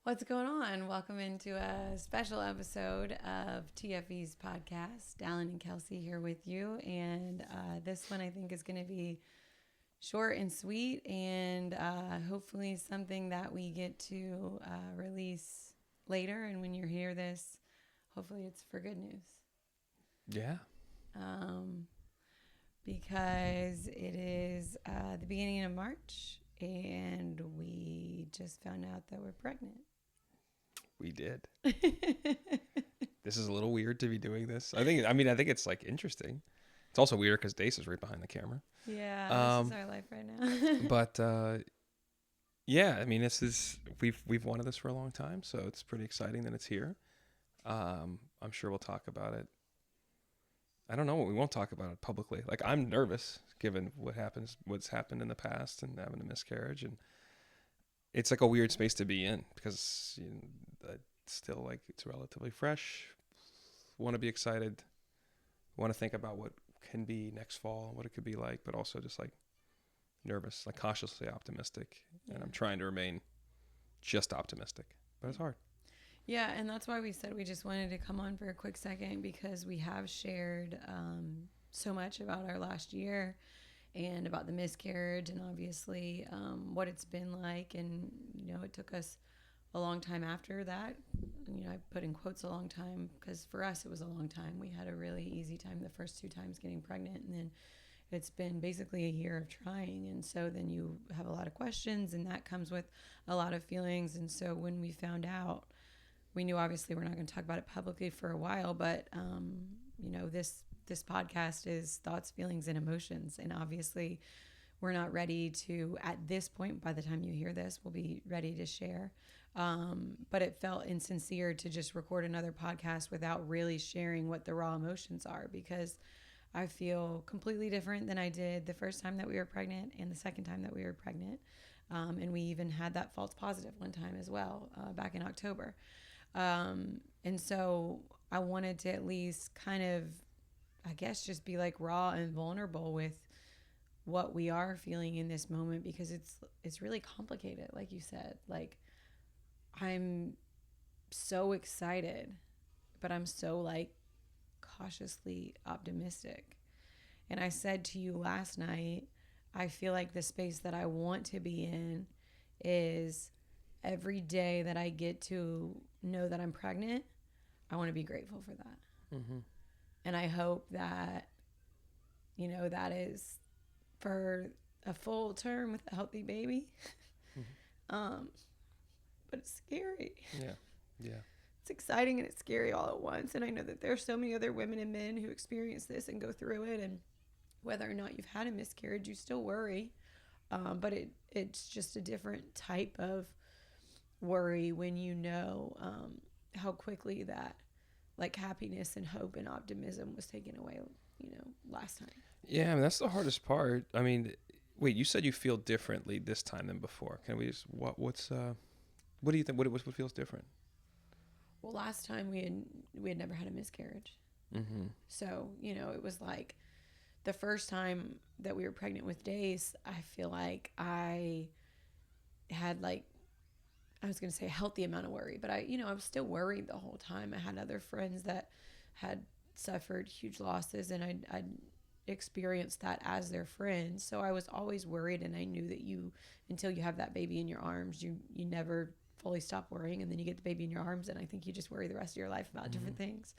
What's going on? Welcome into a special episode of TFEs podcast. Dalen and Kelsey here with you. And this one I think is going to be short and sweet and hopefully something that we get to release later. And when you hear this, hopefully it's for good news. Yeah. Because it is the beginning of March and we just found out that we're pregnant. We did. This is a little weird to be doing this. I think it's like interesting. It's also weird because Dace is right behind the camera. Yeah, this is our life right now. But yeah, I mean, we've wanted this for a long time, so it's pretty exciting that it's here. I'm sure we'll talk about it. I don't know what we won't talk about it publicly. Like, I'm nervous given what's happened in the past and having a miscarriage, and it's like a weird space to be in because it's still like it's relatively fresh. Want to be excited. Want to think about what can be next fall, what it could be like, but also just like nervous, like cautiously optimistic. Yeah. And I'm trying to remain just optimistic, but it's hard. Yeah, and that's why we said we just wanted to come on for a quick second because we have shared so much about our last year and about the miscarriage and obviously what it's been like. And, it took us a long time after that. I put in quotes a long time because for us it was a long time. We had a really easy time the first 2 times getting pregnant, and then it's been basically a year of trying. And so then you have a lot of questions, and that comes with a lot of feelings. And so when we found out, we knew obviously we're not going to talk about it publicly for a while, but this podcast is thoughts, feelings, and emotions. And obviously we're not ready to, at this point, by the time you hear this, we'll be ready to share. But it felt insincere to just record another podcast without really sharing what the raw emotions are, because I feel completely different than I did the first time that we were pregnant and the second time that we were pregnant. And we even had that false positive one time as well, back in October. And so I wanted to at least kind of, I guess, just be like raw and vulnerable with what we are feeling in this moment, because it's really complicated. Like you said, like I'm so excited, but I'm so like cautiously optimistic. And I said to you last night, I feel like the space that I want to be in is every day that I get to know that I'm pregnant, I want to be grateful for that. Mm-hmm. And I hope that, that is for a full term with a healthy baby. Mm-hmm. But it's scary. Yeah. Yeah. It's exciting and it's scary all at once. And I know that there are so many other women and men who experience this and go through it. And whether or not you've had a miscarriage, you still worry. But it's just a different type of worry when you know how quickly that like happiness and hope and optimism was taken away, last time. Yeah, I mean, that's the hardest part. I mean, wait, you said you feel differently this time than before. Can we just what do you think? What feels different? Well, last time we had never had a miscarriage. Mm-hmm. So, it was like the first time that we were pregnant with Dace, I feel like I had like, I was going to say a healthy amount of worry, but I was still worried the whole time. I had other friends that had suffered huge losses, and I'd experienced that as their friend. So I was always worried, and I knew that until you have that baby in your arms, you never fully stop worrying, and then you get the baby in your arms, and I think you just worry the rest of your life about different things.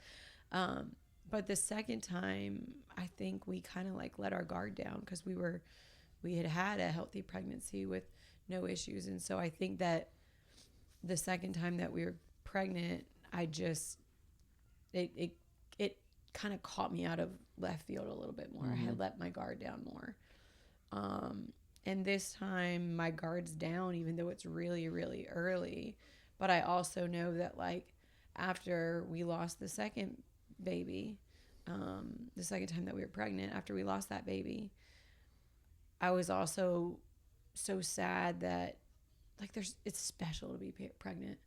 But the second time, I think we kind of like let our guard down because we had a healthy pregnancy with no issues. And so I think that the second time that we were pregnant, it kind of caught me out of left field a little bit more. Mm-hmm. I had let my guard down more. And this time my guard's down, even though it's really, really early. But I also know that like after we lost the second baby, the second time that we were pregnant, after we lost that baby, I was also so sad that like it's special to be pregnant.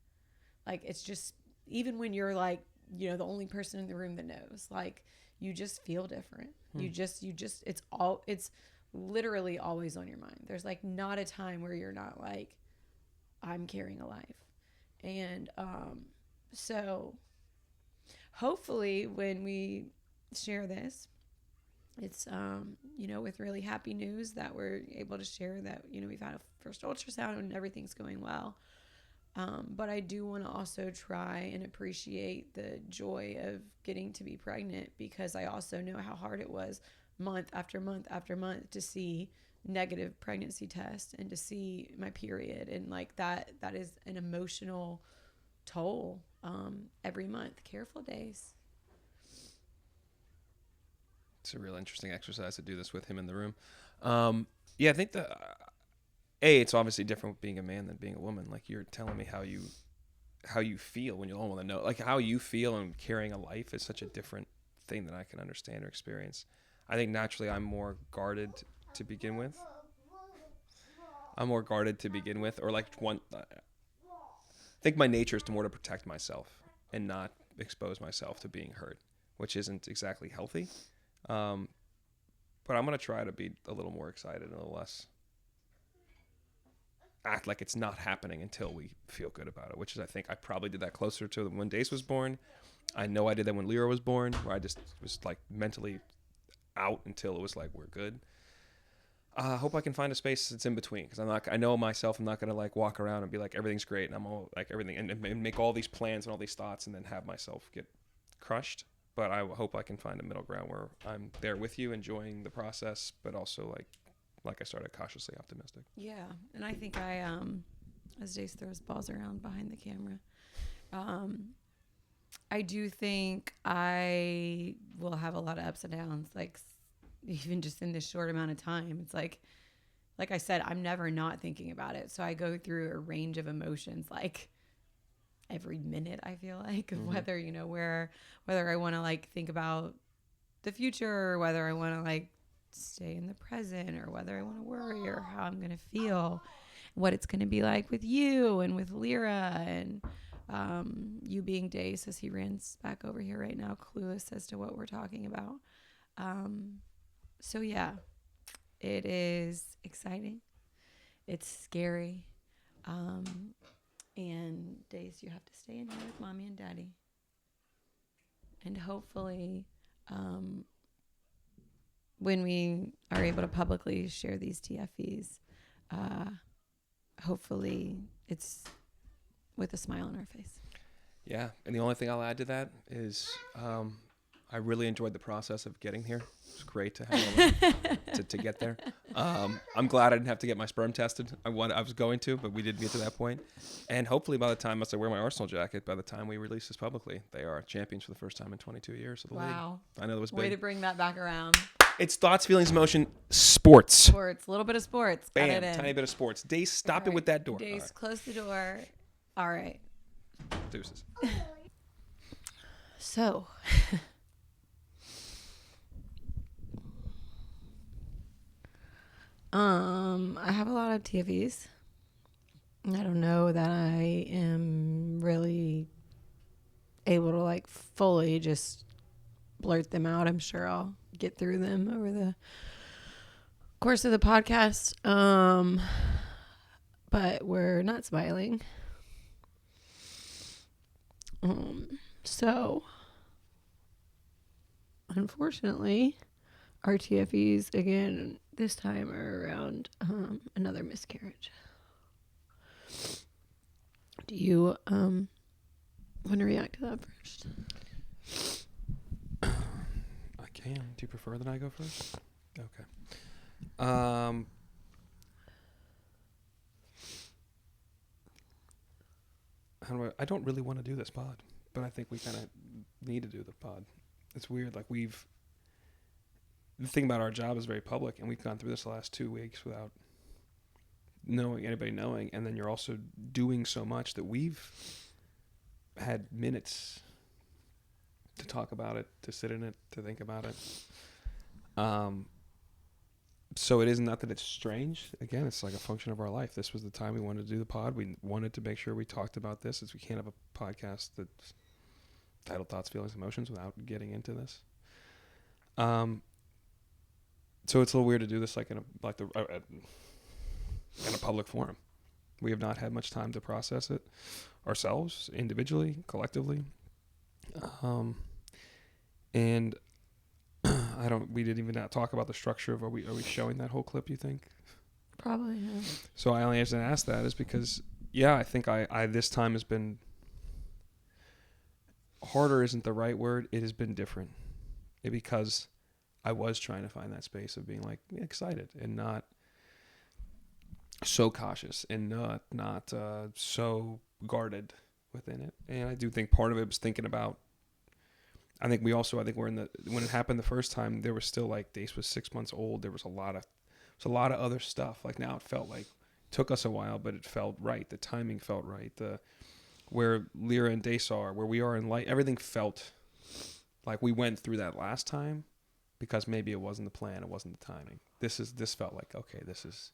Like it's just, even when you're like, the only person in the room that knows, like you just feel different. You just it's literally always on your mind. There's like not a time where you're not like, I'm carrying a life. And so hopefully when we share this, it's, with really happy news that we're able to share that, we've had a first ultrasound and everything's going well. But I do want to also try and appreciate the joy of getting to be pregnant, because I also know how hard it was month after month after month to see negative pregnancy tests and to see my period. And like that is an emotional toll every month. Careful days. It's a real interesting exercise to do this with him in the room. I think it's obviously different being a man than being a woman. Like, you're telling me how you feel when you don't want to know. Like, how you feel and carrying a life is such a different thing than I can understand or experience. I think naturally I'm more guarded to begin with. Or like I think my nature is more to protect myself and not expose myself to being hurt, which isn't exactly healthy. But I'm going to try to be a little more excited and a little less act like it's not happening until we feel good about it, which is, I think I probably did that closer to when Dace was born. I know I did that when Lyra was born, where I just was like mentally out until it was like, we're good. I hope I can find a space that's in between, because I know myself, I'm not going to like walk around and be like, everything's great and I'm all like everything and make all these plans and all these thoughts and then have myself get crushed. But I hope I can find a middle ground where I'm there with you, enjoying the process, but also like I started, cautiously optimistic. Yeah, and I think as Dace throws balls around behind the camera, I do think I will have a lot of ups and downs, like even just in this short amount of time. It's like I said, I'm never not thinking about it. So I go through a range of emotions, like every minute, I feel like, of whether, whether I want to like think about the future, or whether I want to like stay in the present, or whether I want to worry, or how I'm going to feel, what it's going to be like with you and with Lyra, and you being Dace as he runs back over here right now, clueless as to what we're talking about. So yeah, it is exciting. It's scary. And Dace, you have to stay in here with mommy and daddy. And hopefully, when we are able to publicly share these TFEs, hopefully it's with a smile on our face. Yeah, and the only thing I'll add to that is I really enjoyed the process of getting here. It was great to have to get there. I'm glad I didn't have to get my sperm tested. I was going to, but we didn't get to that point. And hopefully by the time, as I wear my Arsenal jacket, by the time we release this publicly, they are champions for the first time in 22 years of the league. Wow. I know that was big. Way to bring that back around. It's thoughts, feelings, emotion, sports. A little bit of sports. Bam, tiny bit of sports. Dace, stop it with that door. Dace, close the door. All right. Deuces. So, I have a lot of TFEs. I don't know that I am really able to like fully just blurt them out. I'm sure I'll get through them over the course of the podcast. But we're not smiling. So unfortunately, our TFEs again this time are around another miscarriage. Do you want to react to that first? I can. Do you prefer that I go first? Okay. I don't really want to do this pod, but I think we kind of need to do the pod. It's weird. Like the thing about our job is very public, and we've gone through this the last 2 weeks without anybody knowing, and then you're also doing so much that we've had minutes to talk about it, to sit in it, to think about it. So it is not that it's strange. Again, it's like a function of our life. This was the time we wanted to do the pod. We wanted to make sure we talked about this, as we can't have a podcast that's titled Thoughts, Feelings, Emotions without getting into this. So it's a little weird to do this like in a public forum. We have not had much time to process it ourselves, individually, collectively. And we didn't even not talk about the structure of, are we showing that whole clip, you think? Probably, yeah. So I only reason I asked that is because, yeah, I think I this time has been, harder isn't the right word. It has been different because I was trying to find that space of being like excited and not so cautious and not so guarded within it. And I do think part of it was thinking about, I think we're in when it happened the first time, there was still like, Dace was 6 months old. There was a lot of other stuff. Like now it felt like, took us a while, but it felt right. The timing felt right. Where Lyra and Dace are, where we are in light, everything felt like we went through that last time because maybe it wasn't the plan. It wasn't the timing. This felt like, okay, this is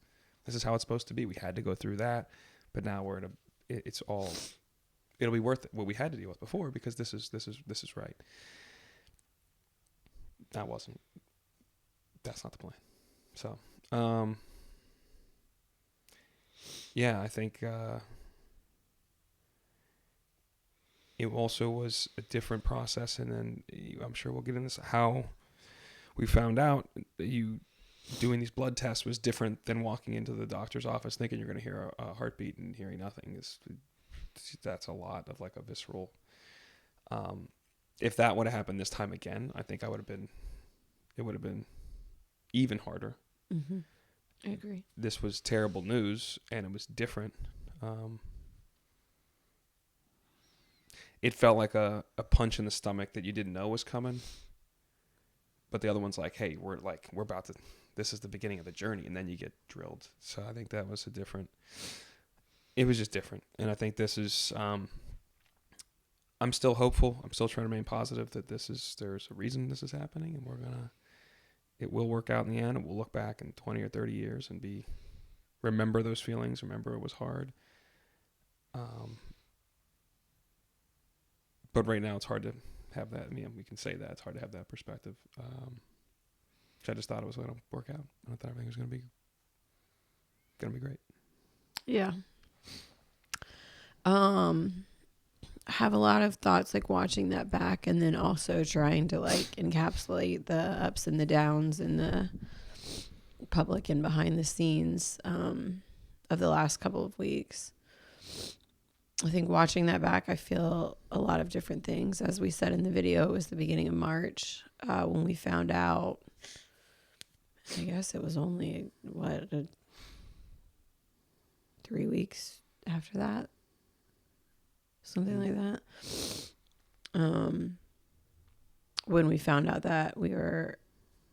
how it's supposed to be. We had to go through that, but now we're it'll be worth it, what we had to deal with before, because this is right. That's not the plan. So, yeah, I think, it also was a different process. And then I'm sure we'll get into this, how we found out that you doing these blood tests was different than walking into the doctor's office thinking you're going to hear a heartbeat and hearing nothing. That's a lot of like a visceral, if that would have happened this time again, I think it would have been even harder. Mm-hmm. I agree. This was terrible news and it was different. It felt like a punch in the stomach that you didn't know was coming. But the other one's like, hey, we're about to, this is the beginning of the journey. And then you get drilled. So I think that was it was just different. And I think this is, I'm still hopeful. I'm still trying to remain positive that there's a reason this is happening. And it will work out in the end. And we'll look back in 20 or 30 years and remember those feelings. Remember it was hard. But right now it's hard to have that. I mean, we can say that it's hard to have that perspective. I just thought it was going to work out. I thought everything was going to be great. Yeah. I have a lot of thoughts like watching that back, and then also trying to like encapsulate the ups and the downs and the public and behind the scenes of the last couple of weeks. I think watching that back, I feel a lot of different things. As we said in the video, it was the beginning of March when we found out. I guess it was only, 3 weeks after that? Something like that. When we found out that we were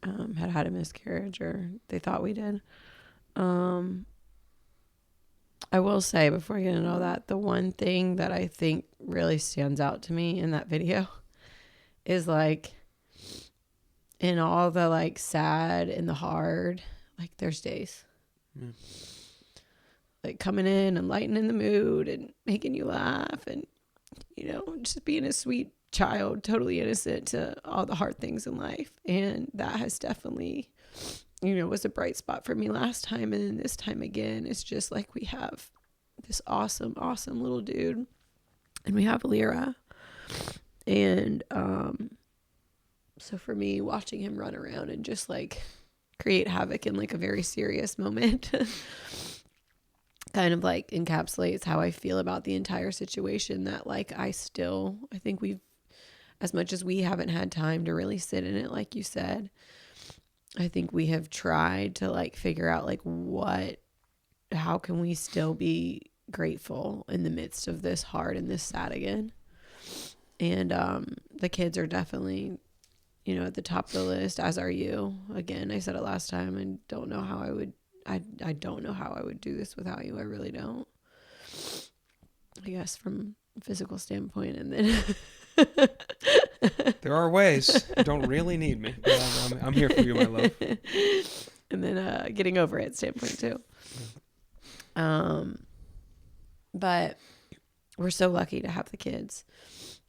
had a miscarriage, or they thought we did. I will say, before I get into all that, the one thing that I think really stands out to me in that video is like, in all the like sad and the hard, like there's Days. Mm. Like coming in and lightening the mood and making you laugh and, just being a sweet child, totally innocent to all the hard things in life. And that has definitely, was a bright spot for me last time. And then this time again, it's just like we have this awesome, awesome little dude, and we have Lyra. And so for me, watching him run around and just like create havoc in like a very serious moment kind of like encapsulates how I feel about the entire situation. That like I think we've, as much as we haven't had time to really sit in it, like you said, I think we have tried to like figure out like how can we still be grateful in the midst of this hard and this sad again. And the kids are definitely, at the top of the list, as are you. Again, I said it last time, and don't know how I don't know how I would do this without you. I really don't. I guess from a physical standpoint, and then there are ways. You don't really need me. But I'm here for you, my love. And then getting over it standpoint too. But we're so lucky to have the kids,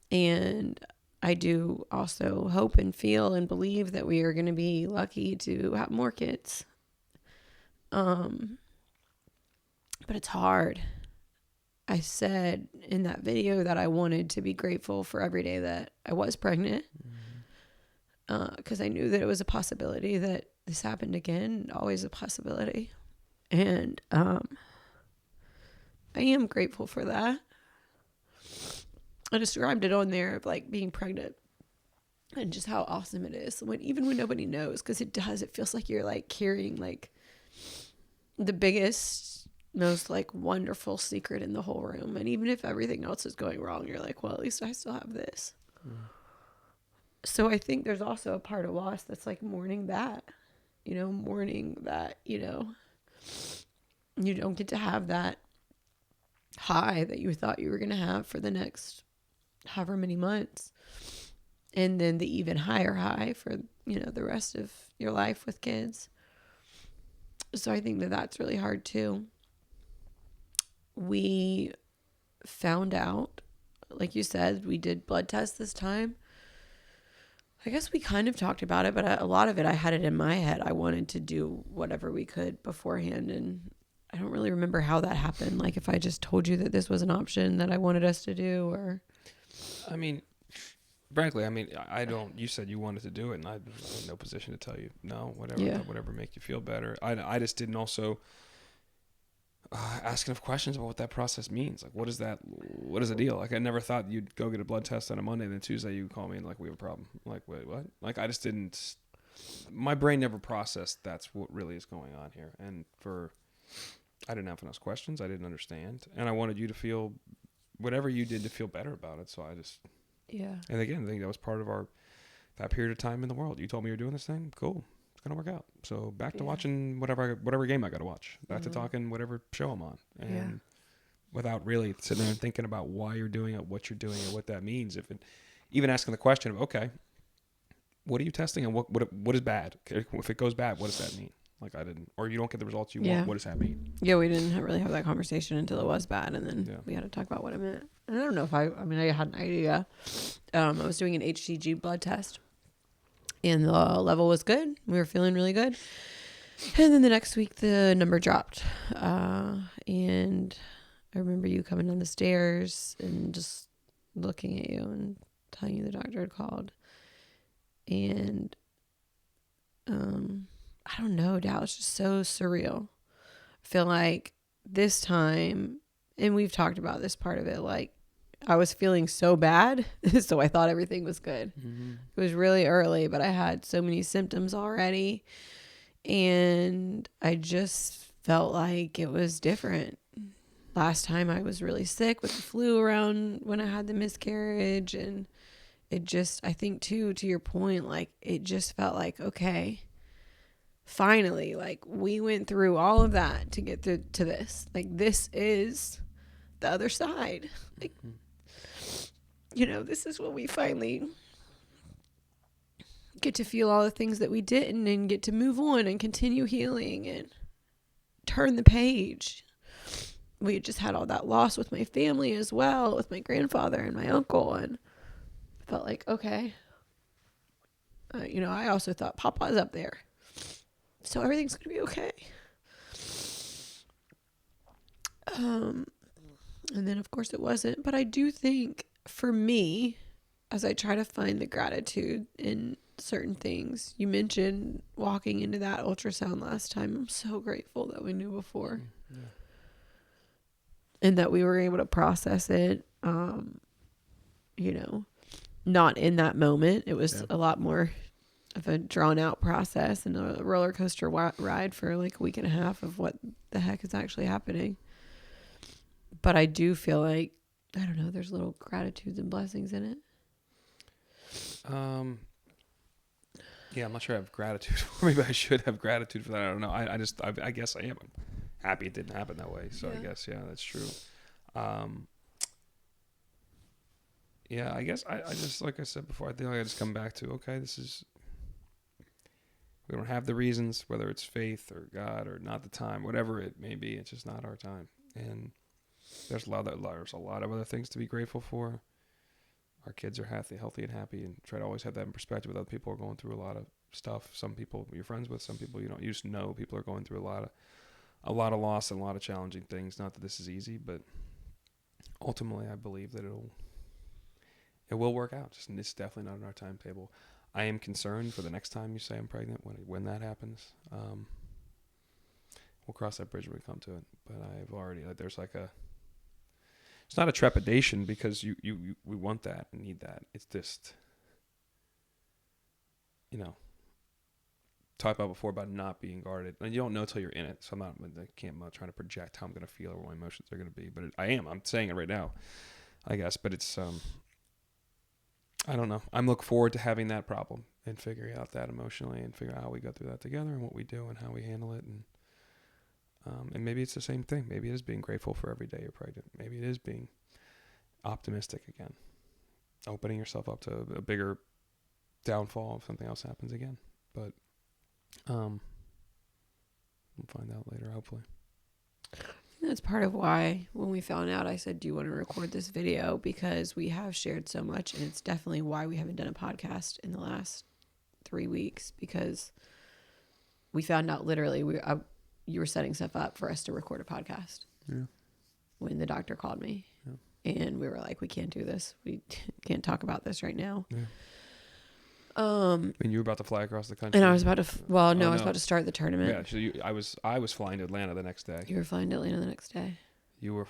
and I do also hope and feel and believe that we are going to be lucky to have more kids. but it's hard. I said in that video that I wanted to be grateful for every day that I was pregnant, because I knew that it was a possibility that this happened again, always a possibility. And I am grateful for that. I described it on there of like being pregnant and just how awesome it is even when nobody knows, because it feels like you're like carrying like the biggest, most like wonderful secret in the whole room. And even if everything else is going wrong, you're like, well, at least I still have this. So I think there's also a part of loss that's like mourning that, mourning that, you don't get to have that high that you thought you were going to have for the next however many months. And then the even higher high for, the rest of your life with kids. So I think that that's really hard too. We found out, like you said, we did blood tests this time. I guess we kind of talked about it, but a lot of it, I had it in my head. I wanted to do whatever we could beforehand. And I don't really remember how that happened. Like if I just told you that this was an option that I wanted us to do, or. I mean, frankly, I don't, you said you wanted to do it, and I'm in no position to tell you no, whatever, whatever make you feel better. I just didn't also ask enough questions about what that process means. Like, what is the deal? Like, I never thought you'd go get a blood test on a Monday, and then Tuesday you call me and like, we have a problem. Like, wait, what? Like, I just didn't, my brain never processed that's what really is going on here. And I didn't have enough questions. I didn't understand. And I wanted you to feel whatever you did to feel better about it. So I just, and again, I think that was part of that period of time in the world. You told me you're doing this thing. Cool. It's going to work out. So back to watching whatever game I got to watch. Back to talking whatever show I'm on. And without really sitting there and thinking about why you're doing it, what you're doing, and what that means. Even asking the question of, okay, what are you testing and what is bad? If it goes bad, what does that mean? Like I didn't, or you don't get the results you want. What does that mean? Yeah, we didn't really have that conversation until it was bad. And then we had to talk about what it meant. And I don't know if I had an idea. I was doing an HCG blood test. And the level was good. We were feeling really good. And then the next week, the number dropped. And I remember you coming down the stairs and just looking at you and telling you the doctor had called. And I don't know, Dal, it's just so surreal. I feel like this time, and we've talked about this part of it, like, I was feeling so bad, so I thought everything was good. Mm-hmm. It was really early, but I had so many symptoms already, and I just felt like it was different. Last time I was really sick with the flu around when I had the miscarriage, and it just, I think too, to your point, like, it just felt like, okay, finally, like, we went through all of that to get through to this. Like, this is the other side. Like, this is when we finally get to feel all the things that we didn't and get to move on and continue healing and turn the page. We had just had all that loss with my family as well, with my grandfather and my uncle, and I felt like, okay, I also thought Papa's up there, so everything's going to be okay. And then, of course, it wasn't. But I do think, for me, as I try to find the gratitude in certain things, you mentioned walking into that ultrasound last time. I'm so grateful that we knew before. Yeah. And that we were able to process it, not in that moment. It was a lot more of a drawn-out process and a roller coaster ride for like a week and a half of what the heck is actually happening. But I do feel like, I don't know, there's little gratitudes and blessings in it. Yeah, I'm not sure I have gratitude. Maybe I should have gratitude for that. I don't know. I guess I am happy it didn't happen that way. So I guess, that's true. I guess I just, like I said before, I think I just come back to, okay, we don't have the reasons, whether it's faith or God or not the time, whatever it may be. It's just not our time. And there's a lot of other things to be grateful for. Our kids are healthy and happy, and try to always have that in perspective with other people who are going through a lot of stuff. Some people you're friends with, some people you don't. You just know people are going through a lot a lot of loss and a lot of challenging things. Not that this is easy, but ultimately I believe that it will work out. Just it's definitely not on our timetable. I am concerned for the next time you say I'm pregnant when that happens. We'll cross that bridge when we come to it. But I've already there's like it's not a trepidation because we want that and need that. It's just talked about before about not being guarded, and you don't know till you're in it. So I'm not trying to project how I'm going to feel or what my emotions are going to be, but I'm saying it right now, I guess. But it's I don't know. I'm looking forward to having that problem and figuring out that emotionally and figure out how we go through that together and what we do and how we handle it. And maybe it's the same thing. Maybe it is being grateful for every day you're pregnant. Maybe it is being optimistic again, opening yourself up to a bigger downfall if something else happens again. But we'll find out later, hopefully. That's part of why when we found out, I said, do you want to record this video? Because we have shared so much, and it's definitely why we haven't done a podcast in the last 3 weeks, because we found out literally you were setting stuff up for us to record a podcast. Yeah. When the doctor called me. Yeah. And we were like, we can't do this. We can't talk about this right now. Yeah. And you were about to fly across the country. And I was about to, I was about to start the tournament. Yeah, so I was flying to Atlanta the next day. You were flying to Atlanta the next day. You were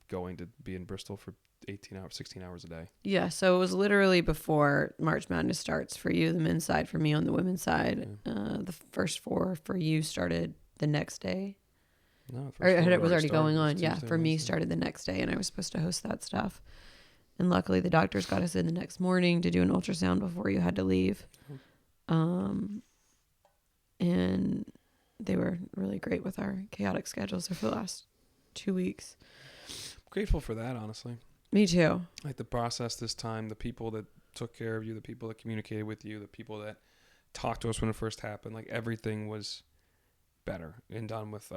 going to be in Bristol for 16 hours a day. Yeah, so it was literally before March Madness starts for you, the men's side, for me on the women's side. Yeah. The first 4 for you started the next day. No, it was already going on. Yeah, for me started the next day, and I was supposed to host that stuff. And luckily, the doctors got us in the next morning to do an ultrasound before you had to leave. And they were really great with our chaotic schedules for the last 2 weeks. I'm grateful for that, honestly. Me too. Like the process this time, the people that took care of you, the people that communicated with you, the people that talked to us when it first happened, like everything was better and done with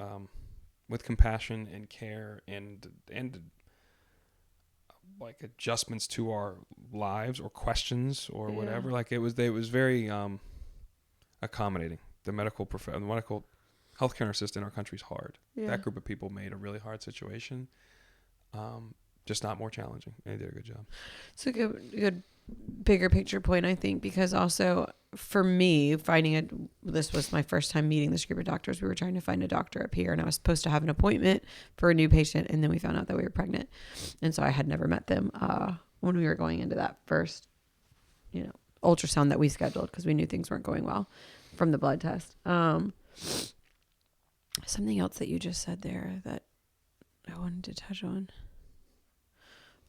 compassion and care and like adjustments to our lives or questions or whatever. Like it was very accommodating. The medical healthcare system in our country is hard. Yeah. That group of people made a really hard situation just not more challenging. And they did a good job. It's a good bigger picture point, I think, because also for me, this was my first time meeting this group of doctors. We were trying to find a doctor up here, and I was supposed to have an appointment for a new patient, and then we found out that we were pregnant. And so I had never met them when we were going into that first, ultrasound that we scheduled, because we knew things weren't going well from the blood test. Something else that you just said there that I wanted to touch on.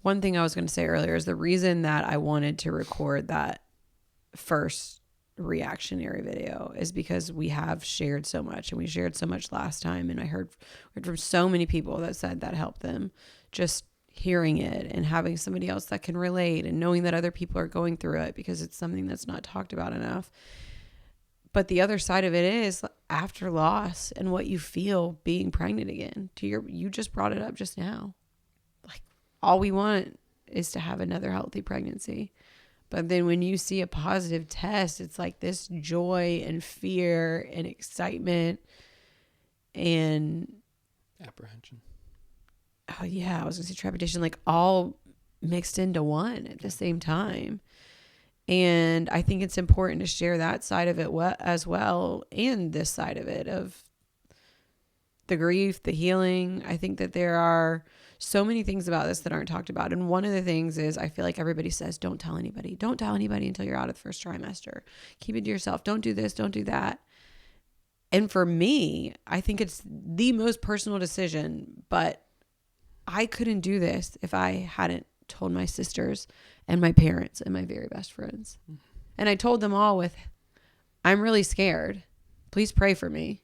One thing I was going to say earlier is the reason that I wanted to record that first reactionary video is because we have shared so much, and we shared so much last time, and I heard from so many people that said that helped them, just hearing it and having somebody else that can relate and knowing that other people are going through it, because it's something that's not talked about enough. But the other side of it is after loss and what you feel being pregnant again. You just brought it up just now. Like, all we want is to have another healthy pregnancy. But then when you see a positive test, it's like this joy and fear and excitement and apprehension. Oh yeah, I was gonna say trepidation, like all mixed into one at the same time. And I think it's important to share that side of it as well, and this side of it, of the grief, the healing. I think that there are so many things about this that aren't talked about. And one of the things is, I feel like everybody says, don't tell anybody. Don't tell anybody until you're out of the first trimester. Keep it to yourself. Don't do this. Don't do that. And for me, I think it's the most personal decision, but I couldn't do this if I hadn't told my sisters and my parents and my very best friends. And I told them all with, I'm really scared. Please pray for me.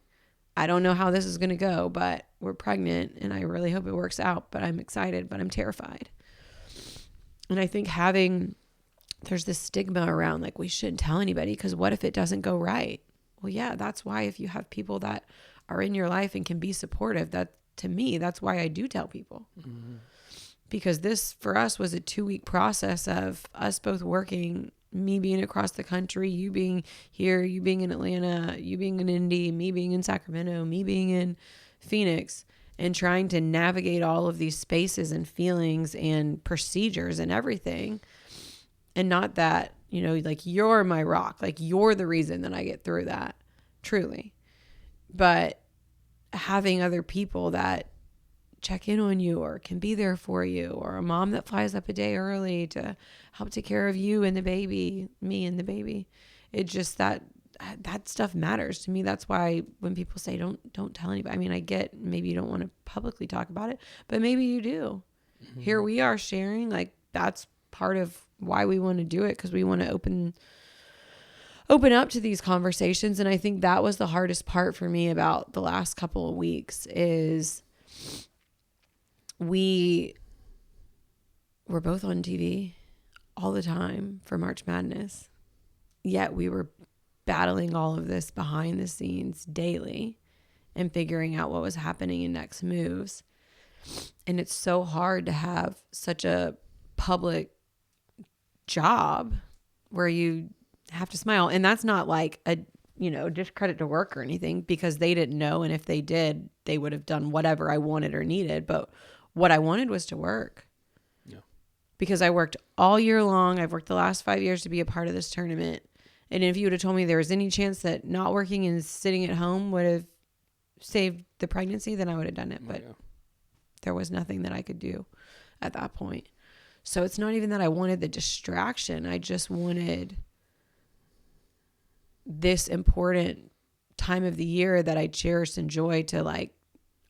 I don't know how this is going to go, but we're pregnant and I really hope it works out, but I'm excited, but I'm terrified. And I think there's this stigma around, like, we shouldn't tell anybody because what if it doesn't go right? Well, yeah, that's why if you have people that are in your life and can be supportive, that to me, that's why I do tell people. Mm-hmm. Because this for us was a 2-week process of us both working, me being across the country, you being here, you being in Atlanta, you being in Indy, me being in Sacramento, me being in Phoenix and trying to navigate all of these spaces and feelings and procedures and everything. And not that, you know, like you're my rock, like you're the reason that I get through that, truly. But having other people that check in on you or can be there for you, or a mom that flies up a day early to help take care of you and the baby, me and the baby. It just that stuff matters to me. That's why when people say don't tell anybody, I mean, I get maybe you don't want to publicly talk about it, but maybe you do. Mm-hmm. Here we are sharing, like that's part of why we want to do it, because we want to open up to these conversations. And I think that was the hardest part for me about the last couple of weeks is we were both on TV all the time for March Madness, yet we were battling all of this behind the scenes daily and figuring out what was happening in next moves. And it's so hard to have such a public job where you have to smile. And that's not like a, you know, discredit to work or anything, because they didn't know. And if they did, they would have done whatever I wanted or needed. But what I wanted was to work. Yeah. Because I worked all year long. I've worked the last 5 years to be a part of this tournament. And if you would have told me there was any chance that not working and sitting at home would have saved the pregnancy, then I would have done it. But there was nothing that I could do at that point. So it's not even that I wanted the distraction. I just wanted this important time of the year that I cherish and enjoy to like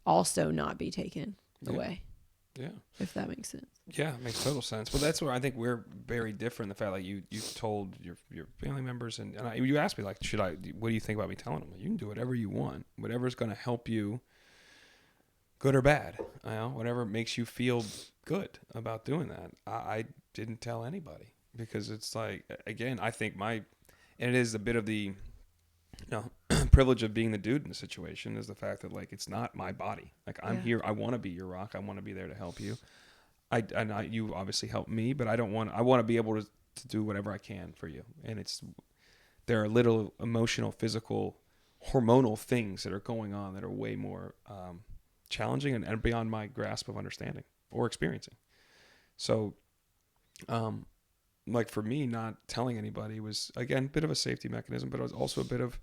also not be taken away. Yeah. If that makes sense. Yeah, it makes total sense. Well, that's where I think we're very different. The fact like you told your family members and you asked me like, what do you think about me telling them? You can do whatever you want, whatever's going to help you, good or bad, you know, whatever makes you feel good about doing that. I didn't tell anybody because it's like, again, I think and it is a bit of the, you know, privilege of being the dude in the situation is the fact that like, it's not my body. Like I'm here. I want to be your rock. I want to be there to help you. You obviously help me, but I want to be able to do whatever I can for you. And there are little emotional, physical, hormonal things that are going on that are way more challenging and beyond my grasp of understanding or experiencing. So, like for me, not telling anybody was, again, a bit of a safety mechanism, but it was also a bit of,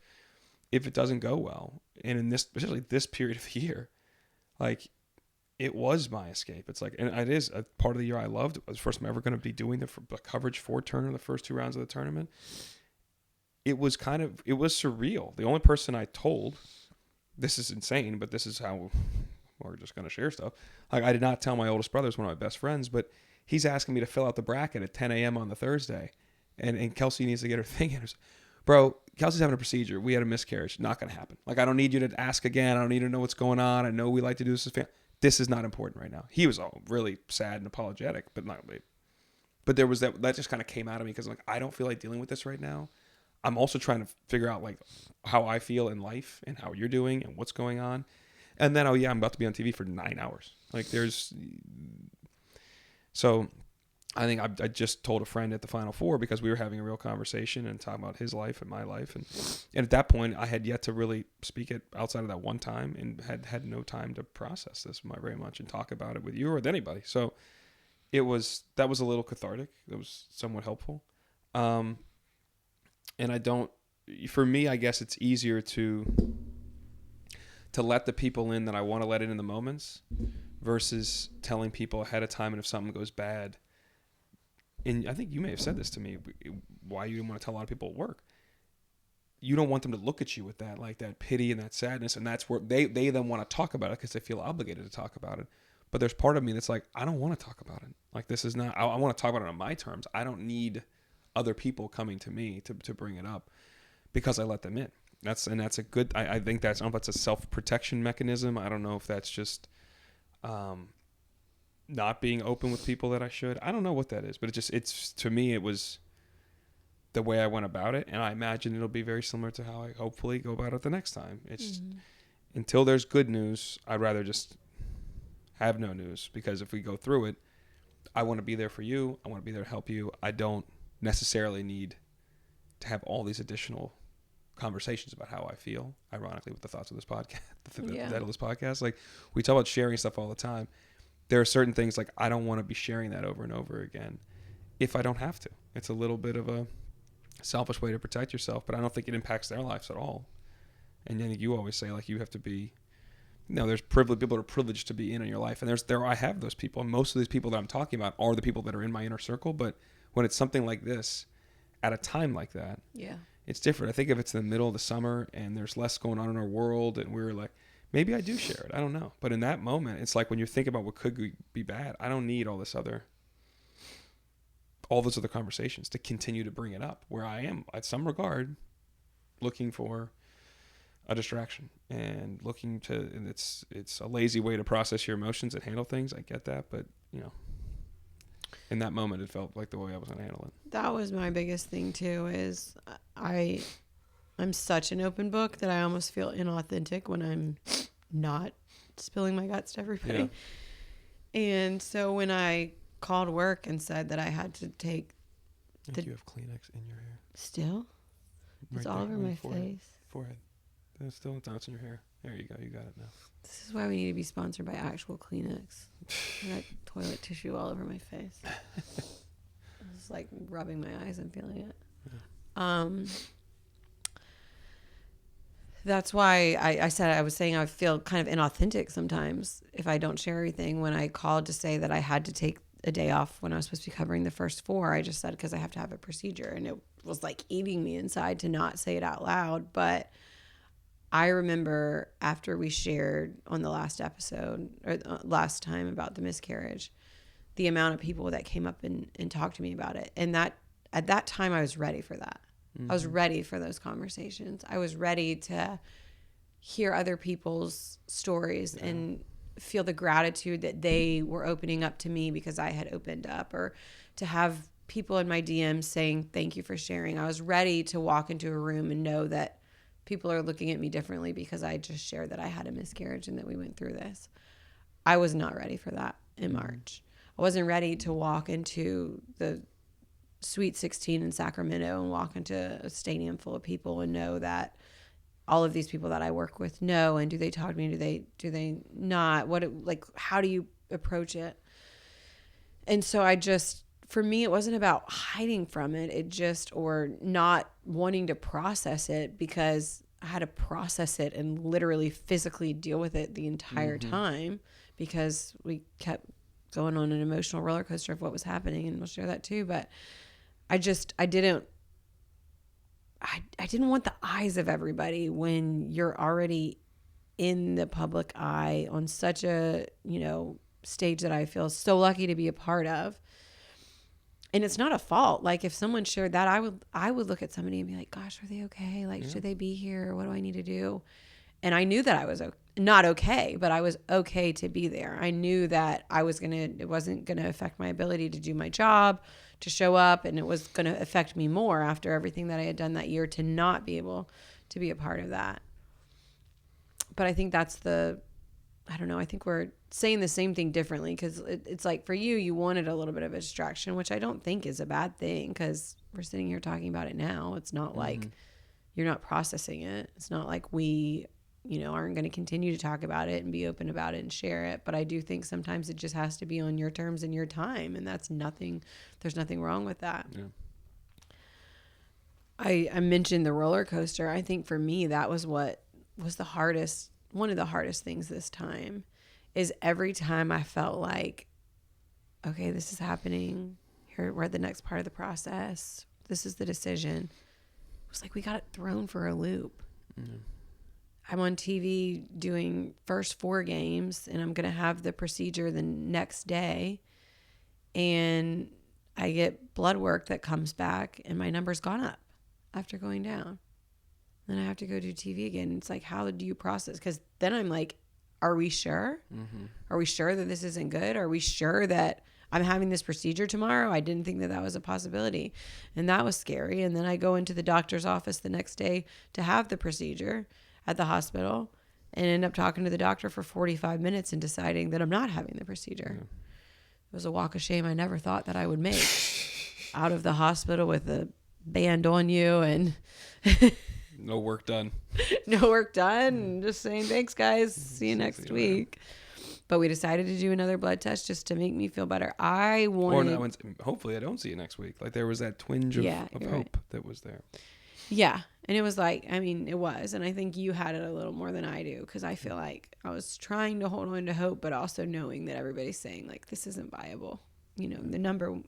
if it doesn't go well, and in this, especially this period of the year, like, it was my escape. It's like, and it is a part of the year I loved. It was the first time I'm ever going to be doing the coverage for Turner the first 2 rounds of the tournament. It was surreal. The only person I told, this is insane, but this is how we're just going to share stuff. Like I did not tell my oldest brother, who's one of my best friends, but he's asking me to fill out the bracket at 10 a.m. on the Thursday. And Kelsey needs to get her thing in. Bro, Kelsey's having a procedure. We had a miscarriage. Not going to happen. Like, I don't need you to ask again. I don't need to know what's going on. I know we like to do this as family. This is not important right now. He was all really sad and apologetic, but not. But there was that just kind of came out of me because like I don't feel like dealing with this right now. I'm also trying to figure out like how I feel in life and how you're doing and what's going on. And then I'm about to be on TV for 9 hours. Like so I think I just told a friend at the Final Four because we were having a real conversation and talking about his life and my life. And at that point, I had yet to really speak it outside of that one time and had no time to process this very much and talk about it with you or with anybody. So that was a little cathartic. That was somewhat helpful. And for me, I guess it's easier to let the people in that I want to let in the moments versus telling people ahead of time. And if something goes bad, and I think you may have said this to me, why you didn't want to tell a lot of people at work. You don't want them to look at you with that, like that pity and that sadness. And that's where they then want to talk about it because they feel obligated to talk about it. But there's part of me that's like, I don't want to talk about it. Like, this is not, I want to talk about it on my terms. I don't need other people coming to me to bring it up because I let them in. That's a good, I think I don't know if that's a self-protection mechanism. I don't know if that's just, not being open with people that I should. I don't know what that is, but it's to me, it was the way I went about it. And I imagine it'll be very similar to how I hopefully go about it the next time. It's until there's good news, I'd rather just have no news, because if we go through it, I want to be there for you. I want to be there to help you. I don't necessarily need to have all these additional conversations about how I feel, ironically, with the thoughts of this podcast, the Yeah. title of this podcast. Like, we talk about sharing stuff all the time. There are certain things like I don't want to be sharing that over and over again if I don't have to. It's a little bit of a selfish way to protect yourself, but I don't think it impacts their lives at all. And I think you always say, like, you have to be, there's people that are privileged to be in your life. And I have those people. And most of these people that I'm talking about are the people that are in my inner circle. But when it's something like this, at a time like that, Yeah. it's different. I think if it's in the middle of the summer and there's less going on in our world and we're like, maybe I do share it. I don't know. But in that moment, it's like when you think about what could be bad, I don't need all those other conversations to continue to bring it up, where I am, at some regard, looking for a distraction and it's a lazy way to process your emotions and handle things. I get that. But, in that moment, it felt like the way I was going to handle it. That was my biggest thing too, is I'm such an open book that I almost feel inauthentic when I'm not spilling my guts to everybody. Yeah. And so when I called work and said that I had to take I think you have Kleenex in your hair. Still? It's all over my face. Forehead. It's still it's in your hair. There you go. You got it now. This is why we need to be sponsored by actual Kleenex. I got toilet tissue all over my face. It's like rubbing my eyes and feeling it. Yeah. That's why I was saying I feel kind of inauthentic sometimes if I don't share everything. When I called to say that I had to take a day off when I was supposed to be covering the first 4, I just said because I have to have a procedure, and it was like eating me inside to not say it out loud. But I remember after we shared on the last episode or last time about the miscarriage, the amount of people that came up and talked to me about it. And that at that time I was ready for that. Mm-hmm. I was ready for those conversations. I was ready to hear other people's stories and feel the gratitude that they were opening up to me because I had opened up, or to have people in my DMs saying, thank you for sharing. I was ready to walk into a room and know that people are looking at me differently because I just shared that I had a miscarriage and that we went through this. I was not ready for that in March. I wasn't ready to walk into the Sweet 16 in Sacramento and walk into a stadium full of people and know that all of these people that I work with know, and do they talk to me? Do they not? How do you approach it? And so for me, it wasn't about hiding from it. Or not wanting to process it, because I had to process it and literally physically deal with it the entire time, because we kept going on an emotional roller coaster of what was happening, and we'll share that too. But I didn't want the eyes of everybody when you're already in the public eye on such a, stage that I feel so lucky to be a part of. And it's not a fault. Like, if someone shared that, I would look at somebody and be like, gosh, are they okay? Like, should they be here? What do I need to do? And I knew that I was not okay, but I was okay to be there. I knew that it wasn't going to affect my ability to do my job, to show up, and it was going to affect me more after everything that I had done that year to not be able to be a part of that. But I think I think we're saying the same thing differently, because it's like, for you wanted a little bit of a distraction, which I don't think is a bad thing, because we're sitting here talking about it now. It's not like you're not processing it. It's not like we, aren't going to continue to talk about it and be open about it and share it. But I do think sometimes it just has to be on your terms and your time, and there's nothing wrong with that. Yeah. I mentioned the roller coaster. I think for me, that was what was one of the hardest things this time, is every time I felt like, okay, this is happening. Here, we're at the next part of the process. This is the decision. It was like we got it thrown for a loop. Mm-hmm. I'm on TV doing first 4 games, and I'm going to have the procedure the next day. And I get blood work that comes back, and my number's gone up after going down. Then I have to go do TV again. It's like, how do you process? Because then I'm like, are we sure? Mm-hmm. Are we sure that this isn't good? Are we sure that I'm having this procedure tomorrow? I didn't think that was a possibility. And that was scary. And then I go into the doctor's office the next day to have the procedure at the hospital, and end up talking to the doctor for 45 minutes and deciding that I'm not having the procedure. Yeah. It was a walk of shame I never thought that I would make. Out of the hospital with a band on you, and No work done. No work done. And just saying, thanks, guys. See you next week. But we decided to do another blood test just to make me feel better. Hopefully I don't see you next week. Like there was that twinge of hope right. that was there. Yeah. And it was like, I mean, it was. And I think you had it a little more than I do, because I feel like I was trying to hold on to hope, but also knowing that everybody's saying, like, this isn't viable. You know, the number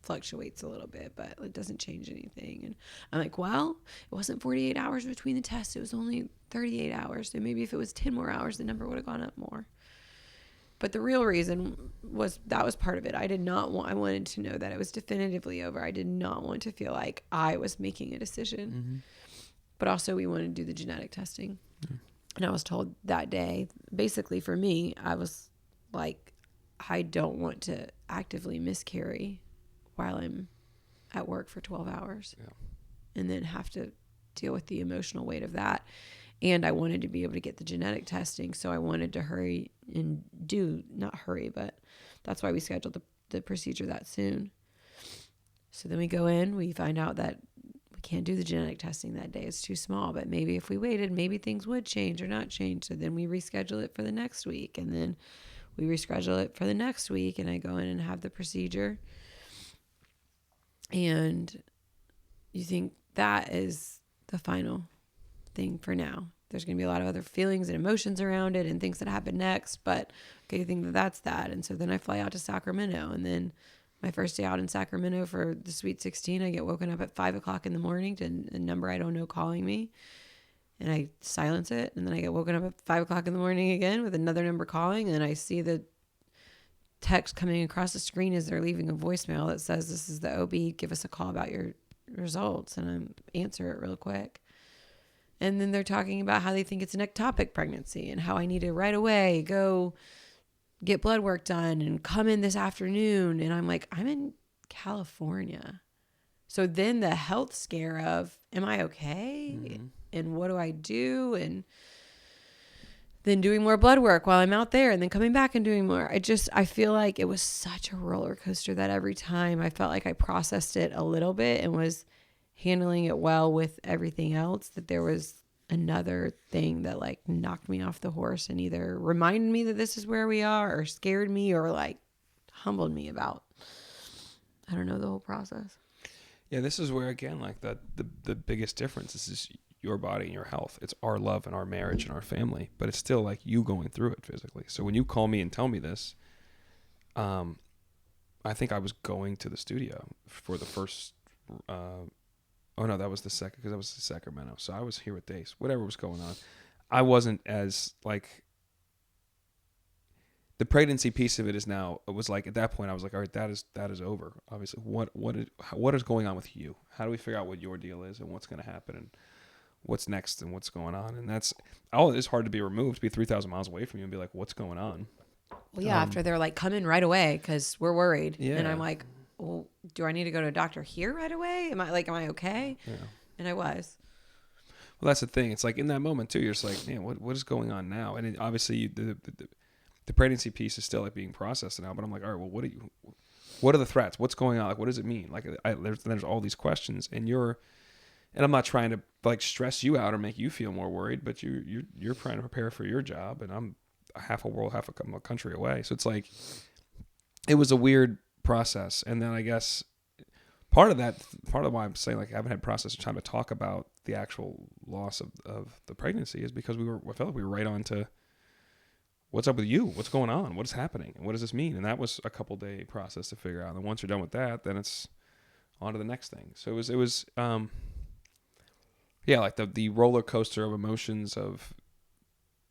fluctuates a little bit, but it doesn't change anything. And I'm like, well, it wasn't 48 hours between the tests. It was only 38 hours. So maybe if it was 10 more hours, the number would have gone up more. But the real reason was that was part of it. I wanted to know that it was definitively over. I did not want to feel like I was making a decision. Mm-hmm. But also we wanted to do the genetic testing. Mm-hmm. And I was told that day, basically for me, I was like, I don't want to actively miscarry while I'm at work for 12 hours. Yeah. And then have to deal with the emotional weight of that. And I wanted to be able to get the genetic testing. So I wanted to hurry and not hurry, but that's why we scheduled the procedure that soon. So then we go in, we find out that we can't do the genetic testing that day. It's too small, but maybe if we waited, maybe things would change or not change. So then we reschedule it for the next week, and then we reschedule it for the next week, and I go in and have the procedure. And you think that is the final thing for now. There's going to be a lot of other feelings and emotions around it and things that happen next, but okay, you think that that's that. And so then I fly out to Sacramento, and then my first day out in Sacramento for the Sweet 16, I get woken up at 5:00 in the morning to a number I don't know calling me, and I silence it. And then I get woken up at 5:00 in the morning again with another number calling, and I see the text coming across the screen as they're leaving a voicemail that says, "This is the OB, give us a call about your results." And I answer it real quick. And then they're talking about how they think it's an ectopic pregnancy and how I need to right away go get blood work done and come in this afternoon. And I'm like, I'm in California. So then the health scare of, am I okay? Mm-hmm. And what do I do? And then doing more blood work while I'm out there, and then coming back and doing more. I feel like it was such a roller coaster that every time I felt like I processed it a little bit and was handling it well with everything else, that there was another thing that like knocked me off the horse and either reminded me that this is where we are, or scared me, or like humbled me about, I don't know, the whole process. Yeah, this is where, again, like the biggest difference is your body and your health. It's our love and our marriage and our family, but it's still like you going through it physically. So when you call me and tell me this, I think I was going to the studio for the first oh no, that was the second, because that was the Sacramento. So I was here with Dace. Whatever was going on, I wasn't as like, the pregnancy piece of it is now. It was like at that point I was like, all right, that is over. Obviously, what is going on with you? How do we figure out what your deal is and what's going to happen and what's next and what's going on? And that's all. It's hard to be removed, to be 3,000 miles away from you and be like, what's going on? Well, yeah. After they're like, come in right away because we're worried. Yeah. And I'm like, well, do I need to go to a doctor here right away? Am I okay? Yeah. And I was. Well, that's the thing. It's like in that moment too, you're just like, man, what is going on now? And obviously the pregnancy piece is still like being processed now, but I'm like, all right, well, what are the threats? What's going on? Like, what does it mean? Like, there's all these questions, and I'm not trying to like stress you out or make you feel more worried, but you're trying to prepare for your job, and I'm half a country away. So it's like, it was a weird process. And then I guess part of why I'm saying like I haven't had process of time to talk about the actual loss of the pregnancy is because I felt like we were right on to what's up with you, what's going on, what is happening, and what does this mean? And that was a couple day process to figure out. And once you're done with that, then it's on to the next thing. So it was yeah, like the roller coaster of emotions of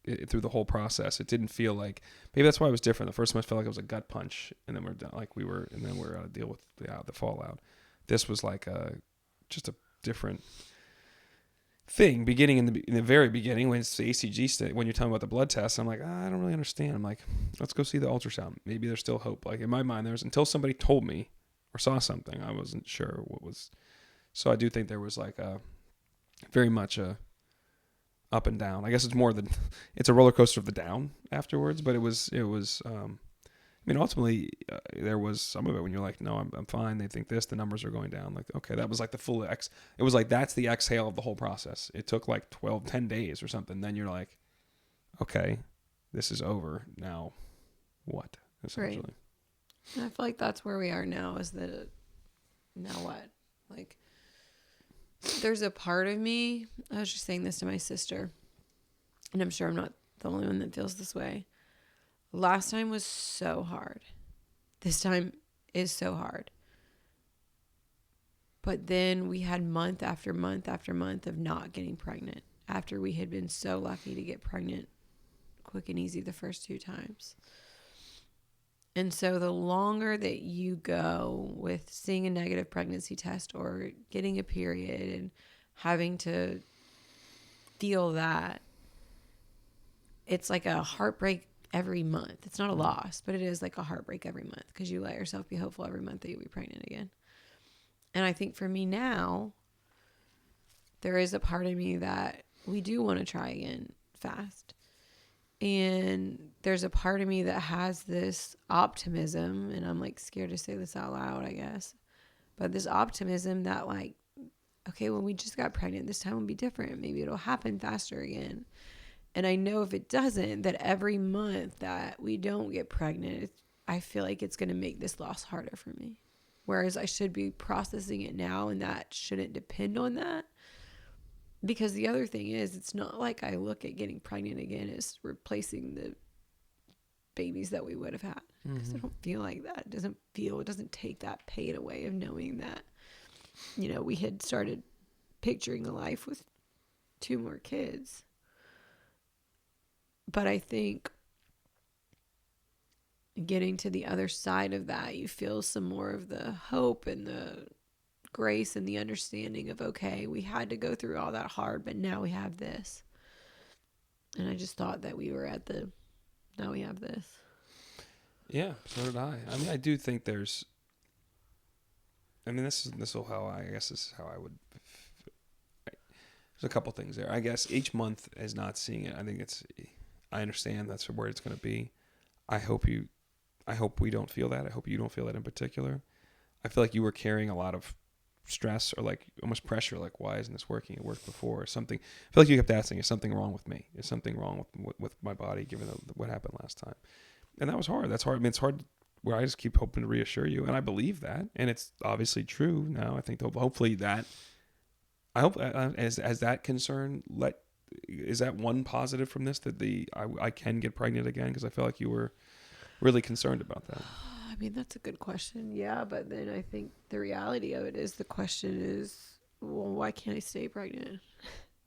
it, through the whole process. It didn't feel like, maybe that's why it was different. The first time I felt like it was a gut punch, and then we're done, and then we're deal with the fallout. This was like just a different thing. Beginning in the very beginning, when it's the ACG when you're talking about the blood test, I'm like, I don't really understand. I'm like, let's go see the ultrasound. Maybe there's still hope. Like in my mind, until somebody told me or saw something, I wasn't sure what was. So I do think there was like very much a up and down. I guess it's a roller coaster of the down afterwards, but it was I mean, ultimately, there was some of it when you're like, no, I'm fine. They think this, the numbers are going down. Like, okay, that was like the full it was like, that's the exhale of the whole process. It took like 10 days or something. Then you're like, okay, this is over. Now what? Essentially. Right. And I feel like that's where we are now, is that now what? Like, there's a part of me, I was just saying this to my sister, and I'm sure I'm not the only one that feels this way. Last time was so hard. This time is so hard. But then we had month after month after month of not getting pregnant after we had been so lucky to get pregnant quick and easy the first 2 times. And so the longer that you go with seeing a negative pregnancy test or getting a period and having to feel that, it's like a heartbreak every month. It's not a loss, but it is like a heartbreak every month because you let yourself be hopeful every month that you'll be pregnant again. And I think for me now, there is a part of me that we do want to try again fast. And there's a part of me that has this optimism, and I'm like scared to say this out loud, I guess. But this optimism that like, okay, when we just got pregnant, this time will be different. Maybe it'll happen faster again. And I know if it doesn't, that every month that we don't get pregnant, I feel like it's going to make this loss harder for me. Whereas I should be processing it now, and that shouldn't depend on that. Because the other thing is, it's not like I look at getting pregnant again as replacing the babies that we would have had. Because I don't feel like that. It doesn't take that pain away of knowing that, we had started picturing a life with 2 more kids. But I think getting to the other side of that, you feel some more of the hope and the grace and the understanding of, okay, we had to go through all that hard, but now we have this. And I just thought that we were now we have this. Yeah, so did I. I mean, I do think this is how I would. There's a couple things there. I guess each month is not seeing it. I understand that's where it's going to be. I hope we don't feel that. I hope you don't feel that in particular. I feel like you were carrying a lot of stress or like almost pressure. Like, why isn't this working? It worked before or something. I feel like you kept asking, is something wrong with me? Is something wrong with my body given what happened last time? And that was hard. That's hard. I mean, it's hard where I just keep hoping to reassure you. And I believe that. And it's obviously true now. I think hopefully that, I hope as that concern, is that one positive from this, that I can get pregnant again? Because I feel like you were really concerned about that. I mean, that's a good question. Yeah, but then I think the reality of it is, the question is, well, why can't I stay pregnant?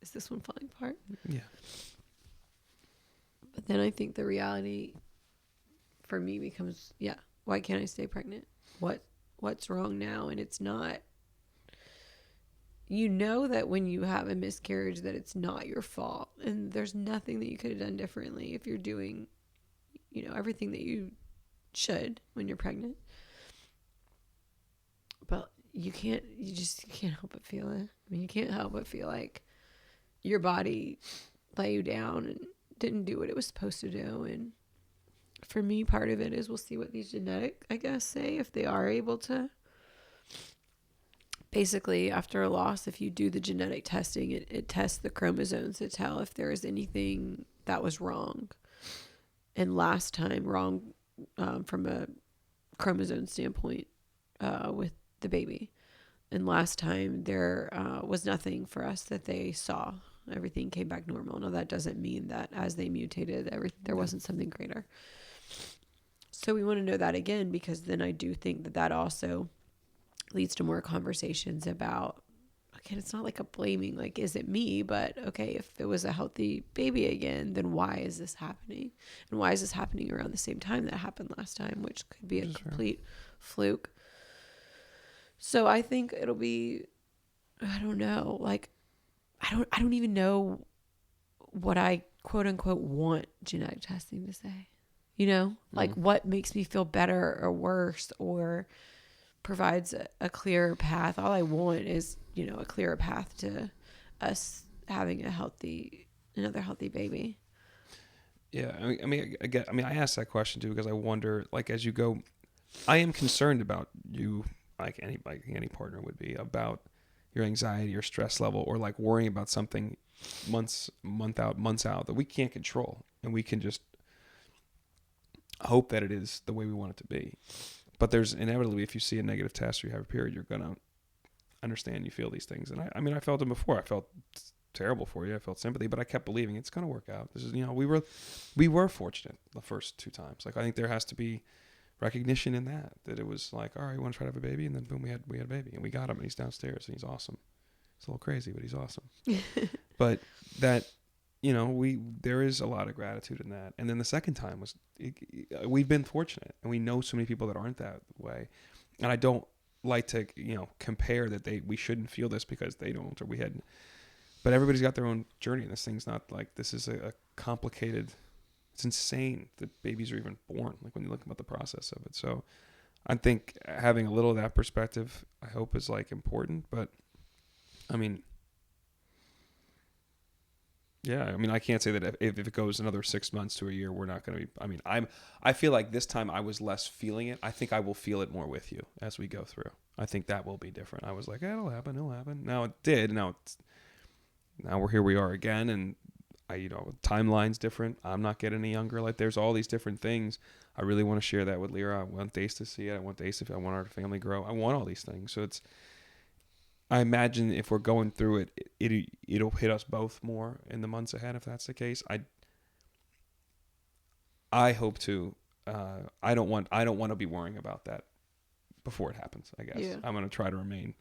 Is this one falling apart? Yeah. But then I think the reality for me becomes, why can't I stay pregnant? What's wrong now? And it's not, that when you have a miscarriage that it's not your fault, and there's nothing that you could have done differently if you're doing, everything that you should when you're pregnant. But you can't help but feel it. I mean, you can't help but feel like your body let you down and didn't do what it was supposed to do. And for me, part of it is, we'll see what these genetic, I guess, say, if they are able to. Basically, after a loss, if you do the genetic testing, it tests the chromosomes to tell if there is anything that was wrong. And last time, wrong from a chromosome standpoint with the baby. And last time, there was nothing for us that they saw. Everything came back normal. Now, that doesn't mean that as they mutated, there wasn't something greater. So we want to know that again, because then I do think that also leads to more conversations about, okay, it's not like a blaming, like, is it me? But okay, if it was a healthy baby again, then why is this happening? And why is this happening around the same time that happened last time, which could be a complete fluke. So I think it'll be, I don't know, like, I don't even know what I quote unquote want genetic testing to say, like what makes me feel better or worse, or provides a clearer path. All I want is, a clearer path to us having another healthy baby. Yeah, I asked that question too because I wonder, like, as you go, I am concerned about you, like any partner would be, about your anxiety or stress level, or like worrying about something months out that we can't control, and we can just hope that it is the way we want it to be. But there's inevitably, if you see a negative test or you have a period, you're gonna understand you feel these things. And I felt them before. I felt terrible for you. I felt sympathy, but I kept believing it's going to work out. This is, we were fortunate the first 2 times. Like, I think there has to be recognition in that it was like, all right, you want to try to have a baby? And then boom, we had a baby, and we got him, and he's downstairs, and he's awesome. It's a little crazy, but he's awesome. But that, there is a lot of gratitude in that. And then the second time was, we've been fortunate, and we know so many people that aren't that way. And I don't like to, compare that we shouldn't feel this because they don't, or we hadn't. But everybody's got their own journey, and this thing's not like, this is a complicated, it's insane that babies are even born, like when you look at the process of it. So I think having a little of that perspective, I hope, is like important. But I can't say that if it goes another 6 months to a year, we're not going to be, I feel like this time I was less feeling it. I think I will feel it more with you as we go through. I think that will be different. I was like, it'll happen. Now it did. Now we're here, we are again. And timeline's different. I'm not getting any younger. Like, there's all these different things. I really want to share that with Lyra. I want Dace to see it. I want our family grow. I want all these things. So I imagine if we're going through it, it'll hit us both more in the months ahead, if that's the case. I hope to. I don't want to be worrying about that before it happens, I guess. Yeah. I'm going to try to remain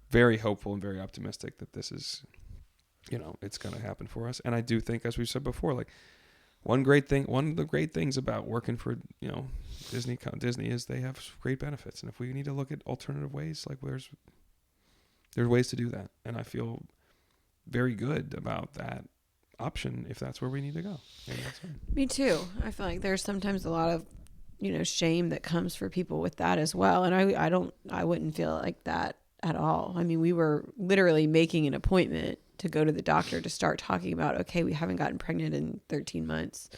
very hopeful and very optimistic that this is, it's going to happen for us. And I do think, as we said before, like, one of the great things about working for, Disney is they have great benefits. And if we need to look at alternative ways, like, there's ways to do that. And I feel very good about that option if that's where we need to go. Me too. I feel like there's sometimes a lot of, shame that comes for people with that as well. And I wouldn't feel like that at all. I mean, we were literally making an appointment to go to the doctor to start talking about, okay, we haven't gotten pregnant in 13 months.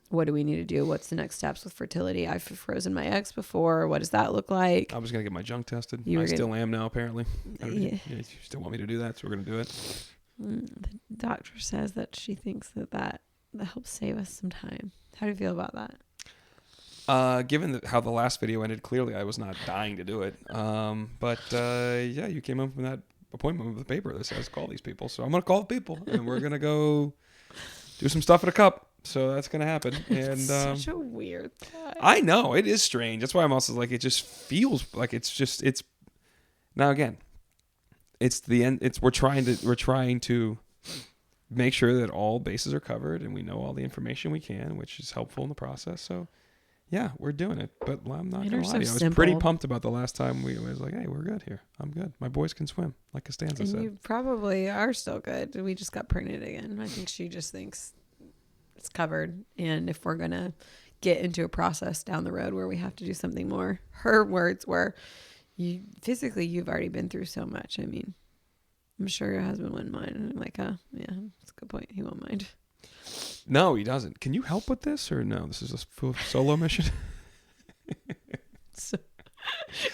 What do we need to do? What's the next steps with fertility? I've frozen my eggs before. What does that look like? I was going to get my junk tested. I still am now, apparently. Yeah. You still want me to do that, so we're going to do it. The doctor says that she thinks that helps save us some time. How do you feel about that? Given how the last video ended, clearly I was not dying to do it. But you came up with that appointment with the paper that says call these people. So I'm going to call the people, and we're going to go do some stuff at a cup. So that's going to happen. And such a weird thing. I know, it is strange. That's why I'm also like, it just feels like it's now again, it's the end. We're trying to make sure that all bases are covered and we know all the information we can, which is helpful in the process. So yeah, we're doing it, but I'm not going to lie to you. I was pretty pumped about the last time we was like, hey, we're good here. I'm good. My boys can swim, like Costanza said. You probably are still good. We just got pregnant again. I think she just thinks it's covered. And if we're going to get into a process down the road where we have to do something more, her words were, you've already been through so much. I mean, I'm sure your husband wouldn't mind. And I'm like, yeah, that's a good point. He won't mind. No, he doesn't. Can you help with this, or no? This is a full solo mission.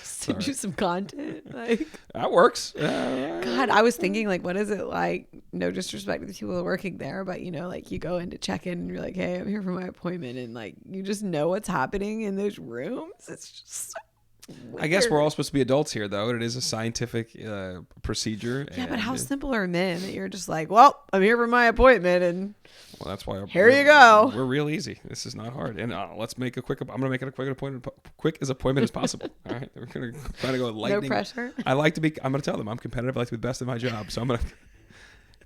Send you some content, like that works. God, I was thinking, like, what is it like? No disrespect to the people working there, but like you go in to check in and you're like, hey, I'm here for my appointment, and like you just know what's happening in those rooms. It's just so weird. I guess we're all supposed to be adults here, though. It is a scientific procedure. Yeah, but how simple are men that you're just like, well, I'm here for my appointment, and well, that's why here you go. We're real easy. This is not hard. And let's make a quick. I'm gonna make it a quick appointment, quick as possible. All right, we're gonna try to go lightning. No pressure. I'm gonna tell them I'm competitive. I like to be the best at my job, so I'm gonna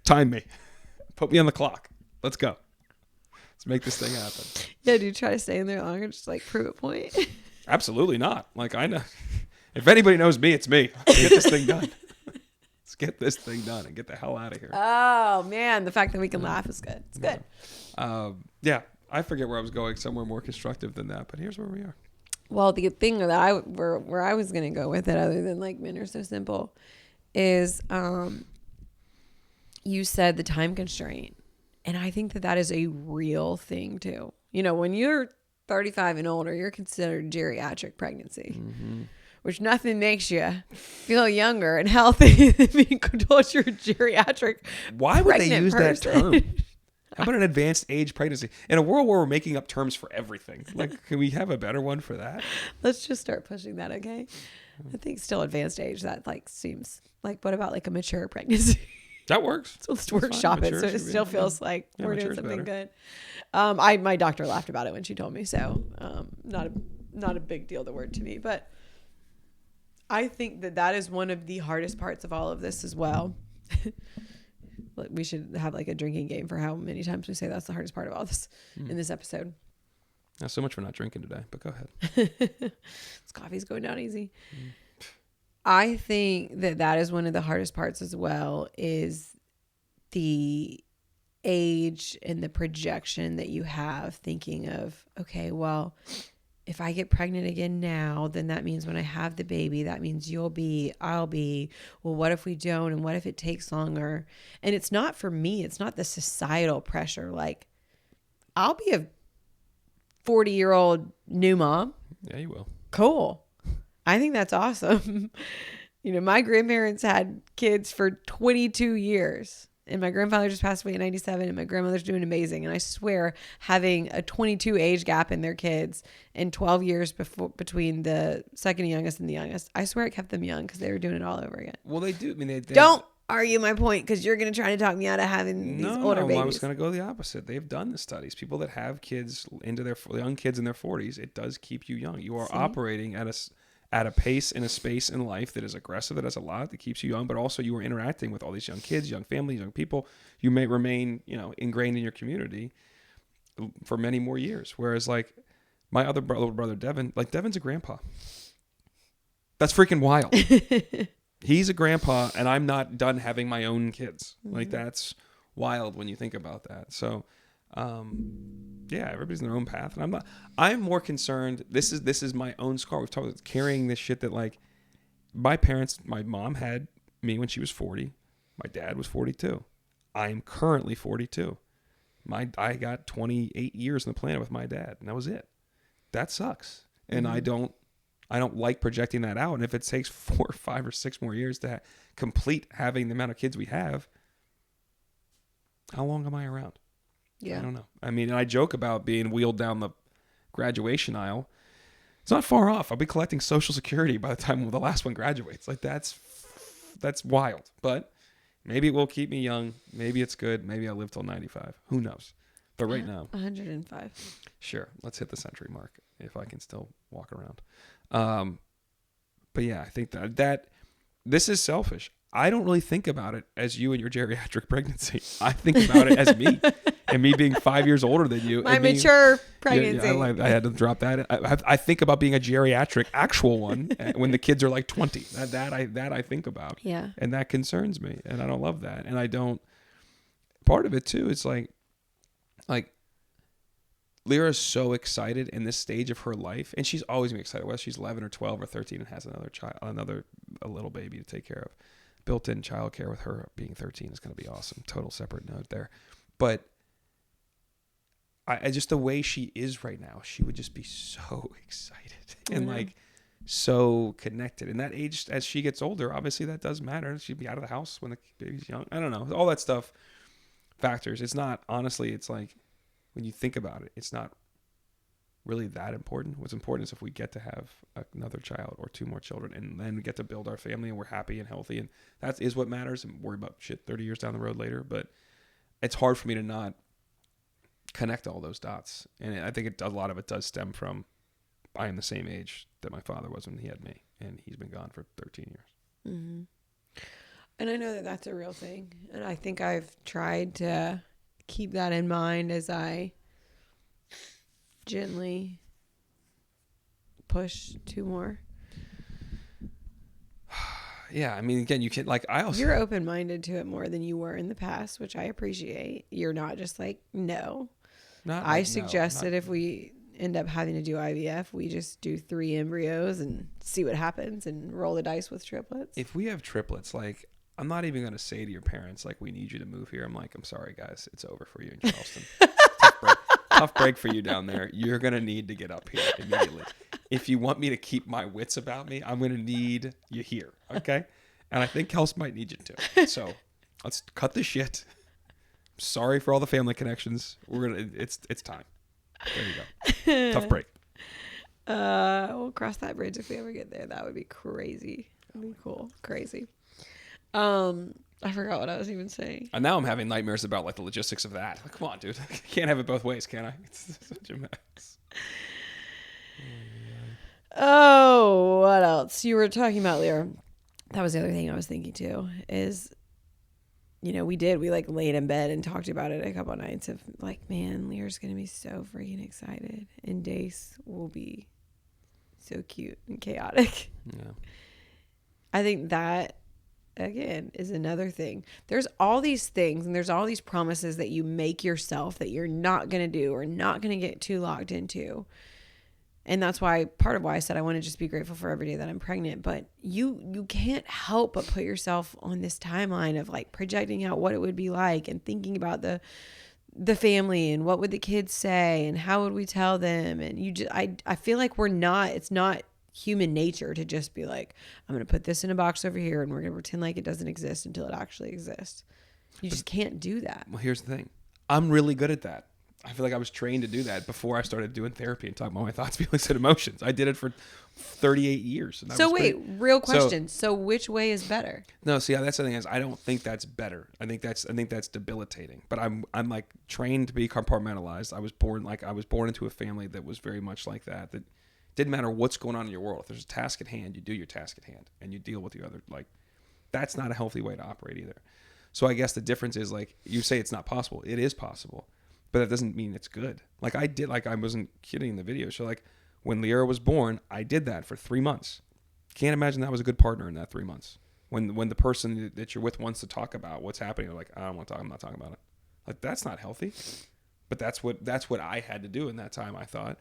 time me, put me on the clock. Let's go. Let's make this thing happen. Yeah, do you try to stay in there longer, just like prove a point? Absolutely not. Like, I know, if anybody knows me, it's me. Let's get this thing done. Let's get this thing done and get the hell out of here. Oh man, the fact that we can laugh is good. It's good. Yeah, I forget where I was going. Somewhere more constructive than that, but here's where we are. Well, the thing that where I was gonna go with it, other than like men are so simple, is you said the time constraint, And I think that that is a real thing too. You know, when you're 35 and older, you're considered geriatric pregnancy, which nothing makes you feel younger and healthy than being told you're geriatric. Why would they use that term? person. How about an advanced age pregnancy? In a world where we're making up terms for everything, like, can we have a better one for that? Let's just start pushing that, okay? I think still advanced age, that like seems like, what about like a mature pregnancy? That works. So let's workshop it so it still feels like we're doing something good. My doctor laughed about it when she told me, so not a big deal, the word to me, but I think that that is one of the hardest parts of all of this as well. We should have like a drinking game for how many times we say that's the hardest part of all this in this episode. Not so much for not drinking today, but go ahead. This coffee's going down easy. I think that that is one of the hardest parts as well, is the age and the projection that you have, thinking of, okay, well, if I get pregnant again now, then that means when I have the baby, that means I'll be, well, what if we don't? And what if it takes longer? And it's not for me. It's not the societal pressure. Like, I'll be a 40-year-old new mom. Yeah, you will. Cool. I think that's awesome. You know, my grandparents had kids for 22 years. And my grandfather just passed away in 97, and my grandmother's doing amazing. And I swear, having a 22 age gap in their kids and 12 years between the second youngest and the youngest, I swear it kept them young because they were doing it all over again. Well, they do. I mean, they don't argue my point, because you're going to try to talk me out of having these older babies. I was going to go the opposite. They've done the studies. People that have kids into their young kids in their 40s, it does keep you young. You are operating at a pace in a space in life that is aggressive, that has a lot, that keeps you young, but also you are interacting with all these young kids, young families, young people. You may remain, ingrained in your community for many more years. Whereas, like, my other little brother, Devin, like, Devin's a grandpa. That's freaking wild. He's a grandpa, and I'm not done having my own kids. Like, that's wild when you think about that. So, yeah, everybody's in their own path, and I'm more concerned. This is my own scar. We've talked about carrying this shit that, like, my mom had me when she was 40. My dad was 42. I'm currently 42. I got 28 years on the planet with my dad, and that was it. That sucks. And I don't like projecting that out. And if it takes 4 or 5 or 6 more years to complete having the amount of kids we have, how long am I around? Yeah. I don't know. I mean, and I joke about being wheeled down the graduation aisle. It's not far off. I'll be collecting Social Security by the time the last one graduates. Like, that's wild. But maybe it will keep me young. Maybe it's good. Maybe I'll live till 95. Who knows? But right now, 105. Sure. Let's hit the century mark if I can still walk around. But yeah, I think that this is selfish. I don't really think about it as you and your geriatric pregnancy. I think about it as me and me being 5 years older than you. My mature pregnancy. Yeah, I had to drop that. I think about being a geriatric actual one when the kids are like 20. That I think about. Yeah. And that concerns me. And I don't love that. And I don't. Part of it too is like Lyra's so excited in this stage of her life, and she's always been excited, whether she's 11 or 12 or 13 and has a little baby to take care of. Built-in childcare with her being 13 is going to be awesome. Total separate note there. But I just, the way she is right now, she would just be so excited and like so connected. And that age, as she gets older, obviously that does matter. She'd be out of the house when the baby's young. I don't know. All that stuff factors. It's not, honestly, it's like, when you think about it, it's not really that important. What's important is if we get to have another child or 2 more children, and then we get to build our family and we're happy and healthy, and that is what matters, and worry about shit 30 years down the road later. But it's hard for me to not connect all those dots. And I think a lot of it does stem from I am the same age that my father was when he had me, and he's been gone for 13 years. Mm-hmm. And I know that that's a real thing. And I think I've tried to keep that in mind as I gently push 2 more. Yeah, I mean, again, you can, like, you're open-minded to it more than you were in the past, which I appreciate. You're not just like, no. I suggested if we end up having to do IVF, we just do 3 embryos and see what happens and roll the dice with triplets. If we have triplets, like, I'm not even going to say to your parents, like, we need you to move here. I'm like, I'm sorry, guys. It's over for you in Charleston. Tough break for you down there. You're going to need to get up here immediately. If you want me to keep my wits about me, I'm going to need you here. Okay. And I think Kels might need you too. So let's cut the shit. Sorry for all the family connections. It's time. There you go. Tough break. We'll cross that bridge if we ever get there. That would be crazy. That'd be cool. Crazy. I forgot what I was even saying. And now I'm having nightmares about like the logistics of that. Like, come on, dude. I can't have it both ways, can I? It's such a mess. Oh, what else? You were talking about Lear. That was the other thing I was thinking too, is, we like laid in bed and talked about it a couple of nights of like, man, Lear's going to be so freaking excited and Dace will be so cute and chaotic. Yeah. I think that, again, is another thing. There's all these things and there's all these promises that you make yourself that you're not going to do or not going to get too locked into. And that's why, part of why I said I want to just be grateful for every day that I'm pregnant. But you can't help but put yourself on this timeline of like projecting out what it would be like and thinking about the family and what would the kids say and how would we tell them. And I feel like it's not human nature to just be like, I'm going to put this in a box over here and we're going to pretend like it doesn't exist until it actually exists. You just can't do that. Well, here's the thing. I'm really good at that. I feel like I was trained to do that before I started doing therapy and talking about my thoughts, feelings, and emotions. I did it for 38 years. And so wait, real question. So which way is better? No, see, that's the thing is I don't think that's better. I think that's debilitating. But I'm like trained to be compartmentalized. I was born into a family that was very much like that. That didn't matter what's going on in your world. If there's a task at hand, you do your task at hand and you deal with the other. Like, that's not a healthy way to operate either. So I guess the difference is, like, you say it's not possible. It is possible. But that doesn't mean it's good. Like I wasn't kidding in the video. So like when Liara was born, I did that for 3 months. Can't imagine that was a good partner in that 3 months. When the person that you're with wants to talk about what's happening, you're like, I don't want to talk. I'm not talking about it. Like, that's not healthy. But that's what I had to do in that time, I thought.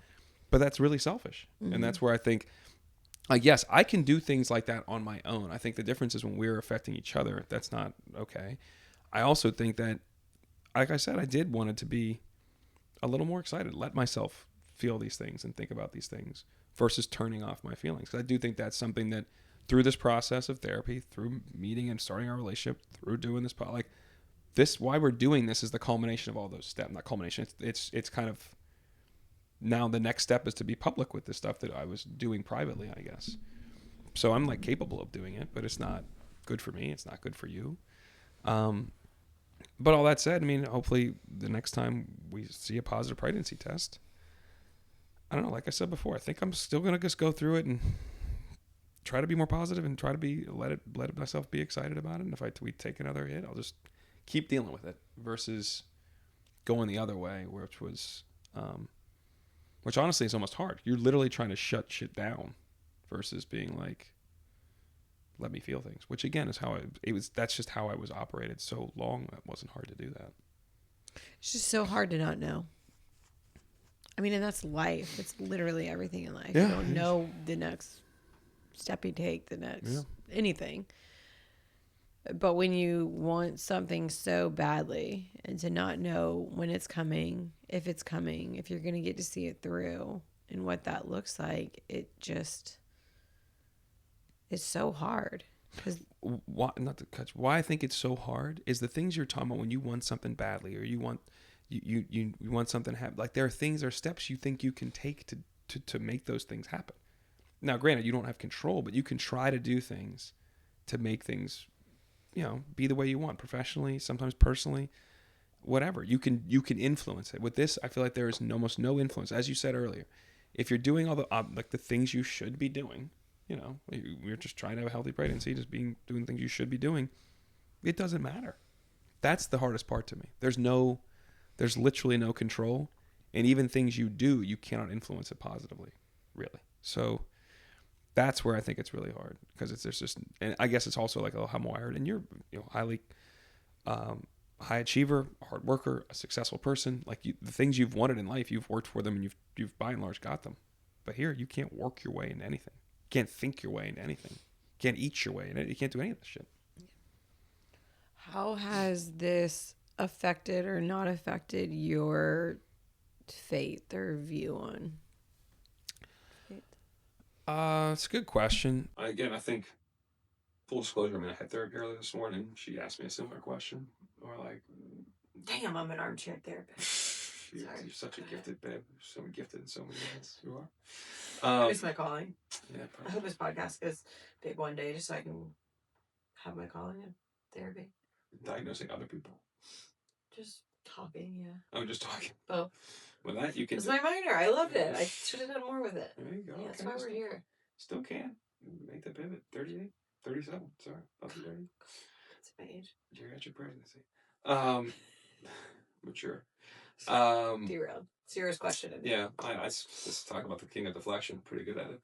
But that's really selfish. Mm-hmm. And that's where I think, like, yes, I can do things like that on my own. I think the difference is when we're affecting each other, that's not okay. I also think that, like I said, I did want it to be a little more excited, let myself feel these things and think about these things versus turning off my feelings. Because I do think that's something that through this process of therapy, through meeting and starting our relationship, through doing this, like this, why we're doing this is the culmination of all those steps. Not culmination. It's kind of now the next step is to be public with this stuff that I was doing privately, I guess. So I'm like capable of doing it, but it's not good for me. It's not good for you. But all that said, I mean, hopefully the next time we see a positive pregnancy test, I don't know, like I said before, I think I'm still going to just go through it and try to be more positive and try to let myself be excited about it. And if we take another hit, I'll just keep dealing with it versus going the other way, which honestly is almost hard. You're literally trying to shut shit down versus being like, let me feel things, which again is that's just how I was operated so long. It wasn't hard to do that. It's just so hard to not know. I mean, and that's life. It's literally everything in life. Yeah, you don't know the next step you take, anything. But when you want something so badly and to not know when it's coming, if you're going to get to see it through and what that looks like, it's so hard. Why I think it's so hard is the things you're talking about when you want something badly or you want something to happen. Like there are steps you think you can take to make those things happen. Now, granted, you don't have control, but you can try to do things to make things, be the way you want, professionally, sometimes personally, whatever. You can influence it. With this, I feel like there is almost no influence. As you said earlier, if you're doing all the the things you should be doing, you're just trying to have a healthy pregnancy, doing things you should be doing, it doesn't matter. That's the hardest part to me. There's literally no control, and even things you do, you cannot influence it positively, really. So that's where I think it's really hard because there's just, and I guess it's also like, how I'm wired, and you're highly high achiever, a hard worker, a successful person. Like the things you've wanted in life, you've worked for them, and you've by and large got them. But here, you can't work your way into anything. You can't think your way into anything. You can't eat your way into it. You can't do any of this shit. How has this affected or not affected your faith or view on faith? It's a good question. Again, I think full disclosure. I mean, I had therapy earlier this morning. She asked me a similar question, or like, Damn, I'm an armchair therapist. you're such a gifted babe. So gifted in so many ways. You are. It's my calling. Yeah, I hope this podcast gets big one day, just so I can have my calling in therapy. Diagnosing other people. Just talking, yeah. I'm just talking. Both. With that, you can. It's my minor. I loved it. I should have done more with it. There you go. Yeah, that's why we're here. Still can. Make the pivot. 38, 37. Sorry. I'll be 30. That's my age. Geriatric pregnancy. Mature. Derailed. Serious question. Yeah, I just talk about the king of deflection. Pretty good at it.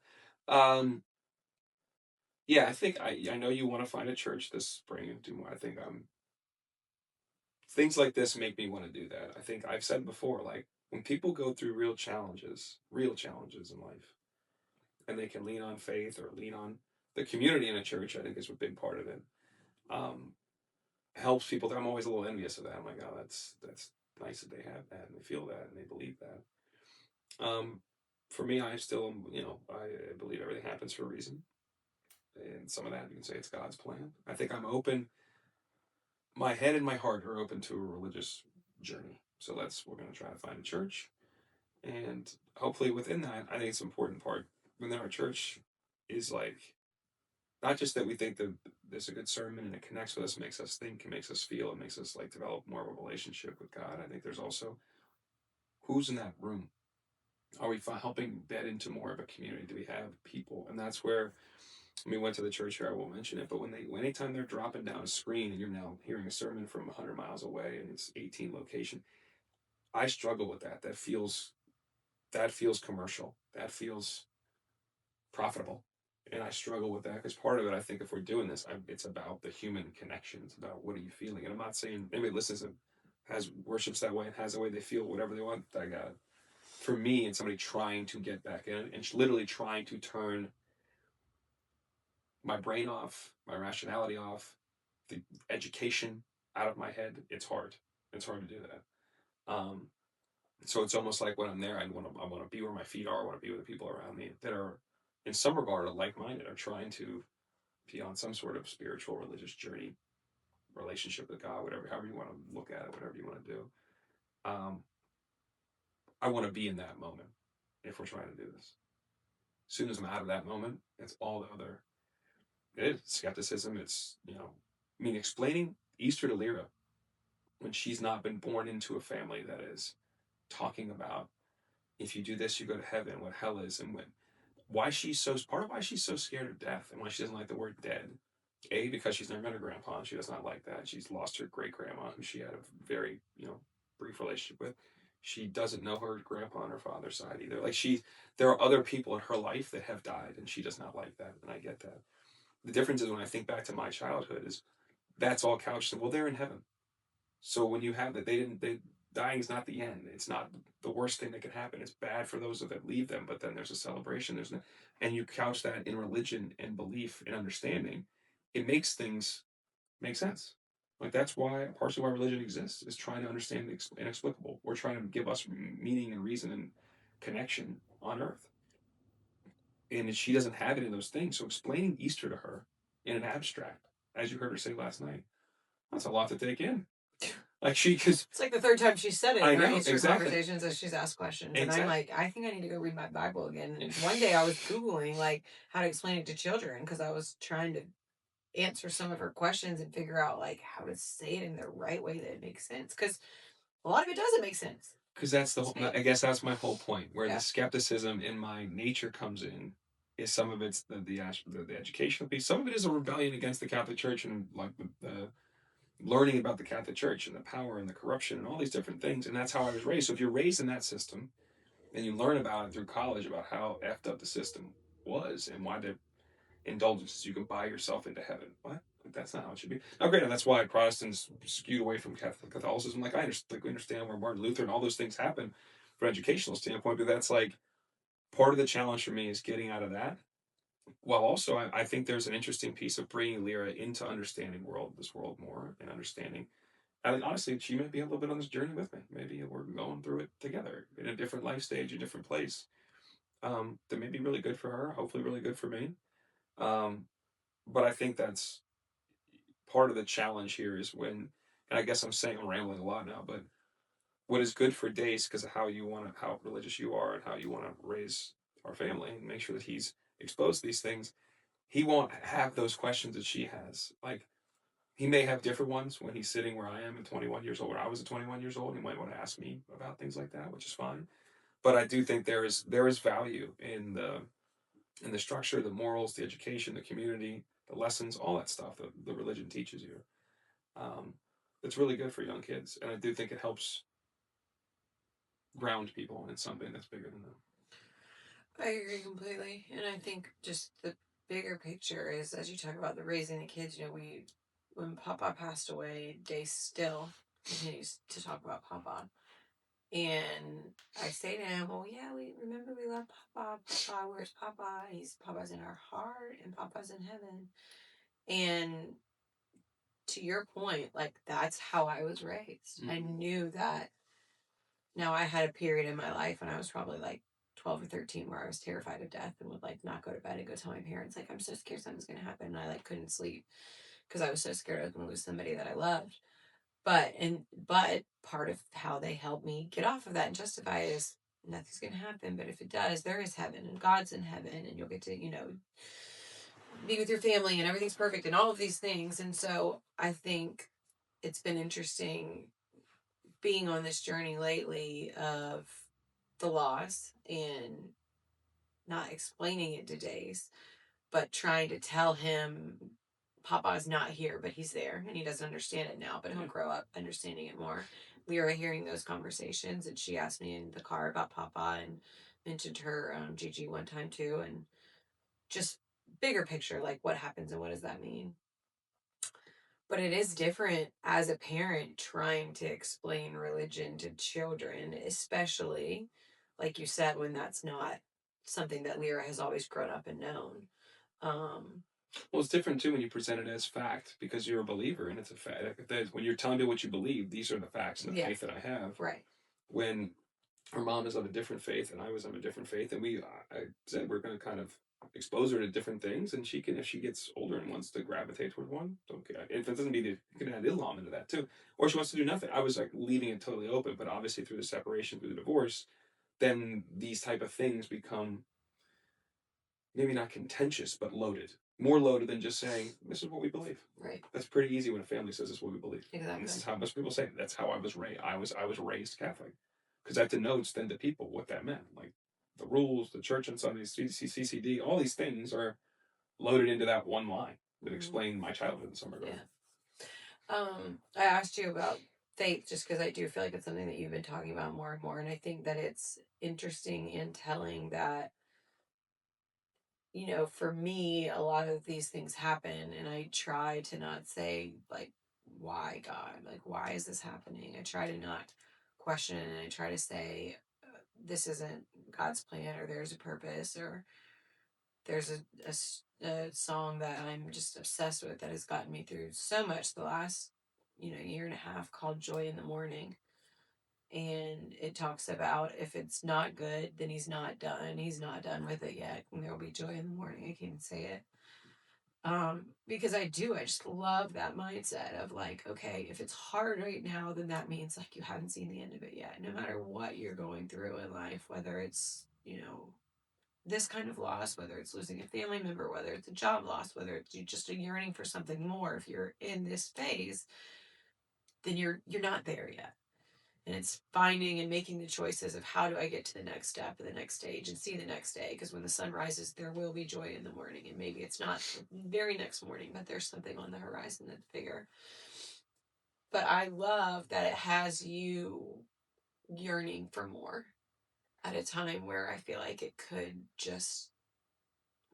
Yeah, I think I know you want to find a church this spring and do more. I think things like this make me want to do that. I think I've said before, like when people go through real challenges in life, and they can lean on faith or lean on the community in a church, I think is a big part of it. Helps people. I'm always a little envious of that. I'm like, oh, that's nice that they have that and they feel that and they believe that. For me, I still, I believe everything happens for a reason. And some of that, you can say it's God's plan. I think I'm open. My head and my heart are open to a religious journey. So we're going to try to find a church. And hopefully within that, I think it's an important part. Within our church is like, not just that we think that there's a good sermon and it connects with us, makes us think, it makes us feel, it makes us like develop more of a relationship with God. I think there's also who's in that room. Are we helping bed into more of a community? Do we have people? And that's where we went to the church here. I won't mention it, but anytime they're dropping down a screen and you're now hearing a sermon from 100 miles away and it's 18 location, I struggle with that. That feels commercial. That feels profitable. And I struggle with that because part of it, I think, if we're doing this, it's about the human connection. It's about what are you feeling. And I'm not saying anybody listens and worships that way and has the way they feel, whatever they want. I got it. For me, and somebody trying to get back in and literally trying to turn my brain off, my rationality off, the education out of my head, it's hard. It's hard to do that. So it's almost like when I'm there, I want to be where my feet are. I want to be with the people around me that are, in some regard, like-minded, are trying to be on some sort of spiritual, religious journey, relationship with God, however you want to look at it, whatever you want to do. I want to be in that moment if we're trying to do this. As soon as I'm out of that moment, it's all the other. It is skepticism. It's, explaining Easter to Lyra when she's not been born into a family that is talking about if you do this, you go to heaven, what hell is, and why she's so scared of death and why she doesn't like the word dead. A, because she's never met her grandpa and she does not like that. She's lost her great grandma, who she had a very, brief relationship with. She doesn't know her grandpa on her father's side either. Like there are other people in her life that have died and she does not like that. And I get that. The difference is when I think back to my childhood is that's all couched in, well, they're in heaven. So when you have that, dying is not the end. It's not the worst thing that can happen. It's bad for those that leave them, but then there's a celebration. And you couch that in religion and belief and understanding. It makes things make sense. Like that's partially why religion exists, is trying to understand the inexplicable. We're trying to give us meaning and reason and connection on earth. And she doesn't have any of those things. So explaining Easter to her in an abstract, as you heard her say last night, that's a lot to take in. Because it's like the third time she said it in our Easter conversations as she's asked questions. And I'm like, I think I need to go read my Bible again. And one day I was Googling like how to explain it to children because I was trying to answer some of her questions and figure out like how to say it in the right way that it makes sense. Because a lot of it doesn't make sense. Because that's I guess that's my whole point, where the skepticism in my nature comes in. Is some of it's the educational piece. Some of it is a rebellion against the Catholic Church and like the learning about the Catholic Church and the power and the corruption and all these different things. And that's how I was raised. So if you're raised in that system and you learn about it through college, about how effed up the system was and why the indulgences you can buy yourself into heaven. What? That's not how it should be. Now, granted, that's why Protestants skewed away from Catholicism. Like, I understand where Martin Luther and all those things happen from an educational standpoint, but that's like part of the challenge for me is getting out of that While also, I think there's an interesting piece of bringing Lyra into understanding this world more and understanding. I mean, honestly, she may be a little bit on this journey with me. Maybe we're going through it together in a different life stage, a different place. That may be really good for her. Hopefully, really good for me. Um, but I think that's part of the challenge here is when, and I guess I'm rambling a lot now, but what is good for Dace because of how religious you are and how you want to raise our family and make sure that he's exposed to these things. He won't have those questions that she has. Like he may have different ones when he's sitting where I am at 21 years old, where I was at 21 years old. He might want to ask me about things like that, which is fine. But I do think there is value in the structure, the morals, the education, the community, the lessons, all that stuff that the religion teaches you. Um, it's really good for young kids, and I do think it helps ground people in something that's bigger than them. I agree completely. And I think just the bigger picture is, as you talk about the raising the kids, when Papa passed away, Day still continues to talk about Papa. And I say to him, "Well, yeah, we love Papa. Papa, where's Papa? Papa's in our heart, and Papa's in heaven." And to your point, like that's how I was raised. I knew that. Now I had a period in my life when I was probably like 12 or 13 where I was terrified of death and would like not go to bed and go tell my parents like I'm so scared something's gonna happen, and I like couldn't sleep because I was so scared I was gonna lose somebody that I loved. But part of how they helped me get off of that and justify it is nothing's gonna happen, but if it does, there is heaven and God's in heaven and you'll get to, be with your family and everything's perfect and all of these things. And so I think it's been interesting being on this journey lately of the loss and not explaining it to Dace, but trying to tell him Papa's not here, but he's there, and he doesn't understand it now, but he'll grow up understanding it more. Lyra hearing those conversations, and she asked me in the car about Papa and mentioned her Gigi one time too, and just bigger picture, like what happens and what does that mean? But it is different as a parent trying to explain religion to children, especially, like you said, when that's not something that Lyra has always grown up and known. Well, it's different too when you present it as fact because you're a believer and it's a fact. When you're telling me what you believe, these are the facts and the faith that I have. Right. When her mom is of a different faith and I was of a different faith, and I said we're going to kind of expose her to different things, and she can, if she gets older and wants to gravitate toward one, okay. If it doesn't mean you can add Islam into that too, or she wants to do nothing. I was like leaving it totally open, but obviously through the separation, through the divorce, then these type of things become maybe not contentious, but loaded. More loaded than just saying, this is what we believe. Right. That's pretty easy when a family says this is what we believe. Exactly. And this is how most people say it. That's how I was raised. I was raised Catholic. Because that denotes then to people what that meant. Like the rules, the church on Sundays, CCD, all these things are loaded into that one line that explain my childhood in some regard. Yeah. I asked you about faith just because I do feel like it's something that you've been talking about more and more. And I think that it's interesting and telling that for me, a lot of these things happen, and I try to not say, like, why God? Like, why is this happening? I try to not question it, and I try to say, this isn't God's plan, or there's a purpose, or there's a song that I'm just obsessed with that has gotten me through so much the last, year and a half called Joy in the Morning. And it talks about if it's not good, then he's not done. He's not done with it yet. And there will be joy in the morning. I can't say it. Because I just love that mindset of like, okay, if it's hard right now, then that means like you haven't seen the end of it yet. No matter what you're going through in life, whether it's, this kind of loss, whether it's losing a family member, whether it's a job loss, whether it's just a yearning for something more, if you're in this phase, then you're not there yet. And it's finding and making the choices of how do I get to the next step and the next stage and see the next day, because when the sun rises there will be joy in the morning, and maybe it's not the very next morning, but there's something on the horizon that's bigger. But I love that it has you yearning for more at a time where I feel like it could just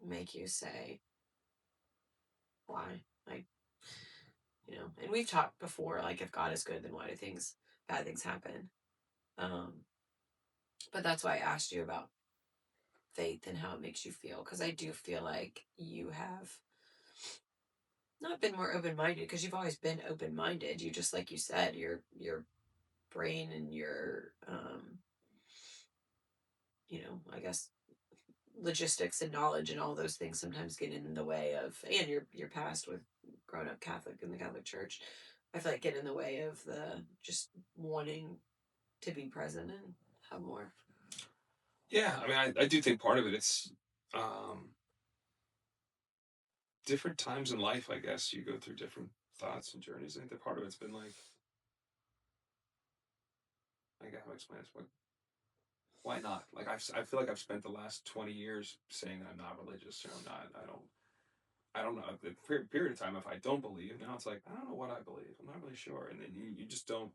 make you say why, like, and we've talked before, like if God is good, then why do bad things happen? But that's why I asked you about faith and how it makes you feel, because I do feel like you have not been more open-minded, because you've always been open-minded. You just, like you said, your brain and your I guess logistics and knowledge and all those things sometimes get in the way of, and your past with growing up Catholic in the Catholic Church, I feel like get in the way of the just wanting to be present and have more. Yeah, I mean, I do think part of it, it's um, different times in life, I guess. You go through different thoughts and journeys. I think that part of it's been like, I got to explain this, but why not? Like, I feel like I've spent the last 20 years saying that I'm not religious, or I don't know. The period of time, if I don't believe, now it's like, I don't know what I believe. I'm not really sure. And then you just don't,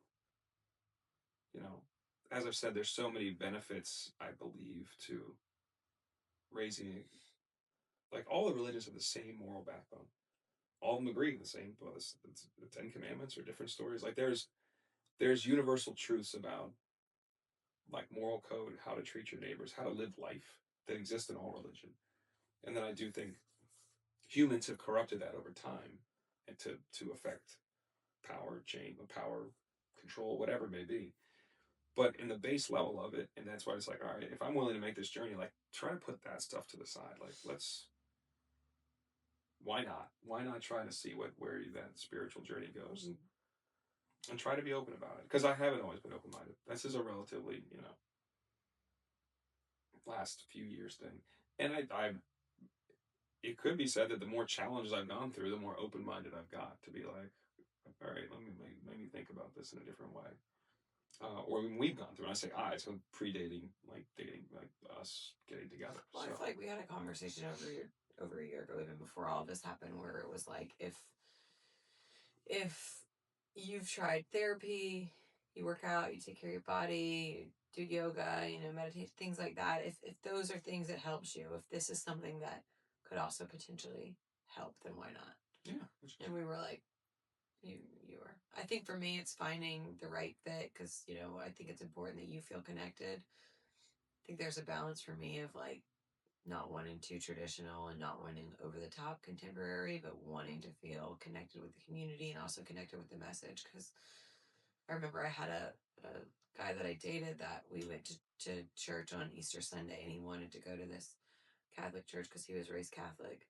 you know, as I've said, there's so many benefits, I believe, to raising, like, all the religions have the same moral backbone. All of them agree the same. Well, it's the Ten Commandments or different stories. Like, there's universal truths about, like, moral code, how to treat your neighbors, how to live life, that exist in all religion. And then I do think humans have corrupted that over time, and to affect power, change, power, control, whatever it may be. But in the base level of it, and that's why it's like, all right, if I'm willing to make this journey, like, try to put that stuff to the side. Like, why not? Why not try to see where that spiritual journey goes, and try to be open about it? Because I haven't always been open minded. This is a relatively, last few years thing. And I it could be said that the more challenges I've gone through, the more open minded I've got to be like, all right, let me think about this in a different way. Or when we've gone through, and I say I, it's predating, like, dating, like us getting together. Well, so I feel like we had a conversation over a year ago, even before all of this happened, where it was like, if you've tried therapy, you work out, you take care of your body, do yoga, meditate, things like that. If those are things that helps you, if this is something that could also potentially help, then why not? Yeah. And we were like, you were. I think for me, it's finding the right fit, because I think it's important that you feel connected. I think there's a balance for me of, like, not wanting too traditional and not wanting over the top contemporary, but wanting to feel connected with the community and also connected with the message. Because I remember I had a guy that I dated that we went to church on Easter Sunday, and he wanted to go to this Catholic church because he was raised Catholic.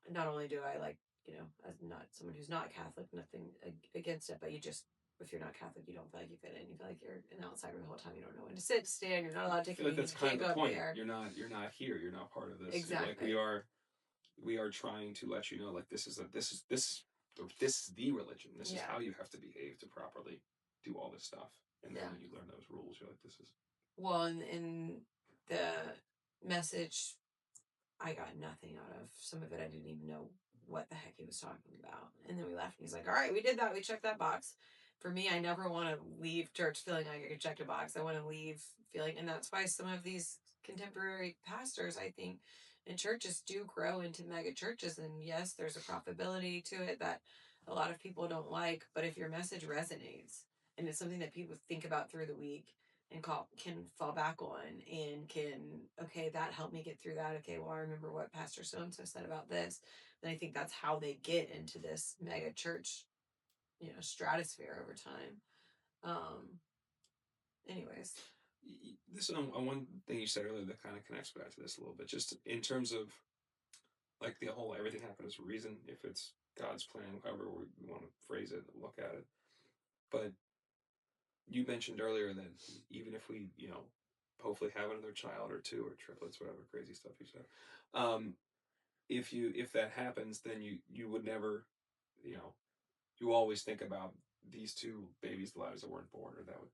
And not only do I, like, as not someone who's not Catholic, nothing against it, but if you're not Catholic, you don't feel like you fit in. You feel like you're an outsider the whole time. You don't know when to sit, stand. You're not allowed to take communion. That's kind of the point. There. You're not here. You're not part of this. Exactly. Like, we are trying to let you know, like, this is the religion. This is how you have to behave to properly do all this stuff. And then when you learn those rules, you're like, this is. Well, and the message, I got nothing out of. Some of it I didn't even know what the heck he was talking about. And then we left, and he's like, all right, we did that. We checked that box. For me, I never want to leave church feeling like I could check a box. I want to leave feeling, and that's why some of these contemporary pastors, I think, in churches do grow into mega churches. And yes, there's a profitability to it that a lot of people don't like. But if your message resonates and it's something that people think about through the week and can fall back on, and okay, that helped me get through that. Okay, well, I remember what Pastor so-and-so said about this. Then I think that's how they get into this mega church, stratosphere over time. Anyways. This on one thing you said earlier that kind of connects back to this a little bit, just in terms of, like, the whole everything happens for a reason, if it's God's plan, however we want to phrase it, look at it. But you mentioned earlier that even if we, hopefully have another child or two or triplets, whatever crazy stuff you said, if that happens, then you would never, you always think about these two babies' lives that weren't born, or that would.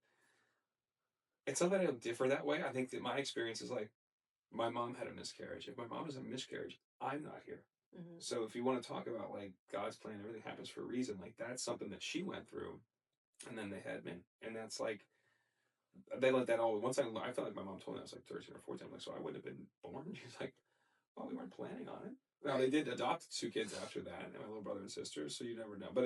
It's not that I don't differ that way. I think that my experience is like, my mom had a miscarriage. If my mom has a miscarriage, I'm not here. Mm-hmm. So if you want to talk about, like, God's plan, everything happens for a reason. Like, that's something that she went through, and then they had me, and that's like, they let that all. Once I felt like my mom told me I was like 13 or 14. I'm like, so I wouldn't have been born. She's like, well, we weren't planning on it. Now they did adopt two kids after that, and my little brother and sister. So you never know. But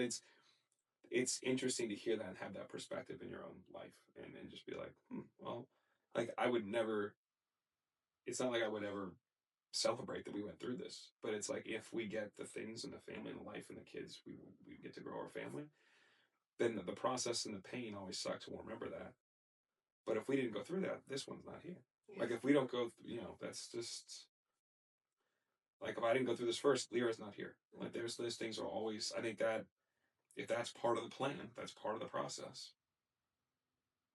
it's interesting to hear that and have that perspective in your own life, and just be like, well, like, I would never. it's not like I would ever celebrate that we went through this, but it's like if we get the things in the family and the life and the kids, we get to grow our family. Then the process and the pain always sucks. We'll remember that. But if we didn't go through that, this one's not here. Yeah. Like if we don't go, that's just like if I didn't go through this first, Lyra's not here. Like those things are always. I think that if that's part of the plan, that's part of the process.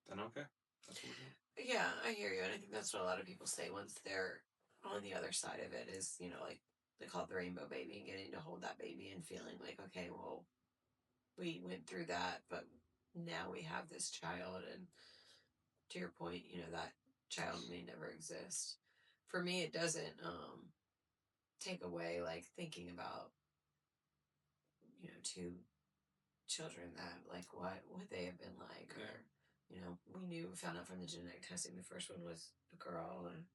Then okay, that's what we're doing. Yeah, I hear you, and I think that's what a lot of people say once they're on the other side of it is, like they call it the rainbow baby, and getting to hold that baby and feeling like, okay, well, we went through that, but now we have this child, and to your point, that child may never exist. For me, it doesn't take away like thinking about, two children that like what would they have been like, or we found out from the genetic testing the first one was a girl, and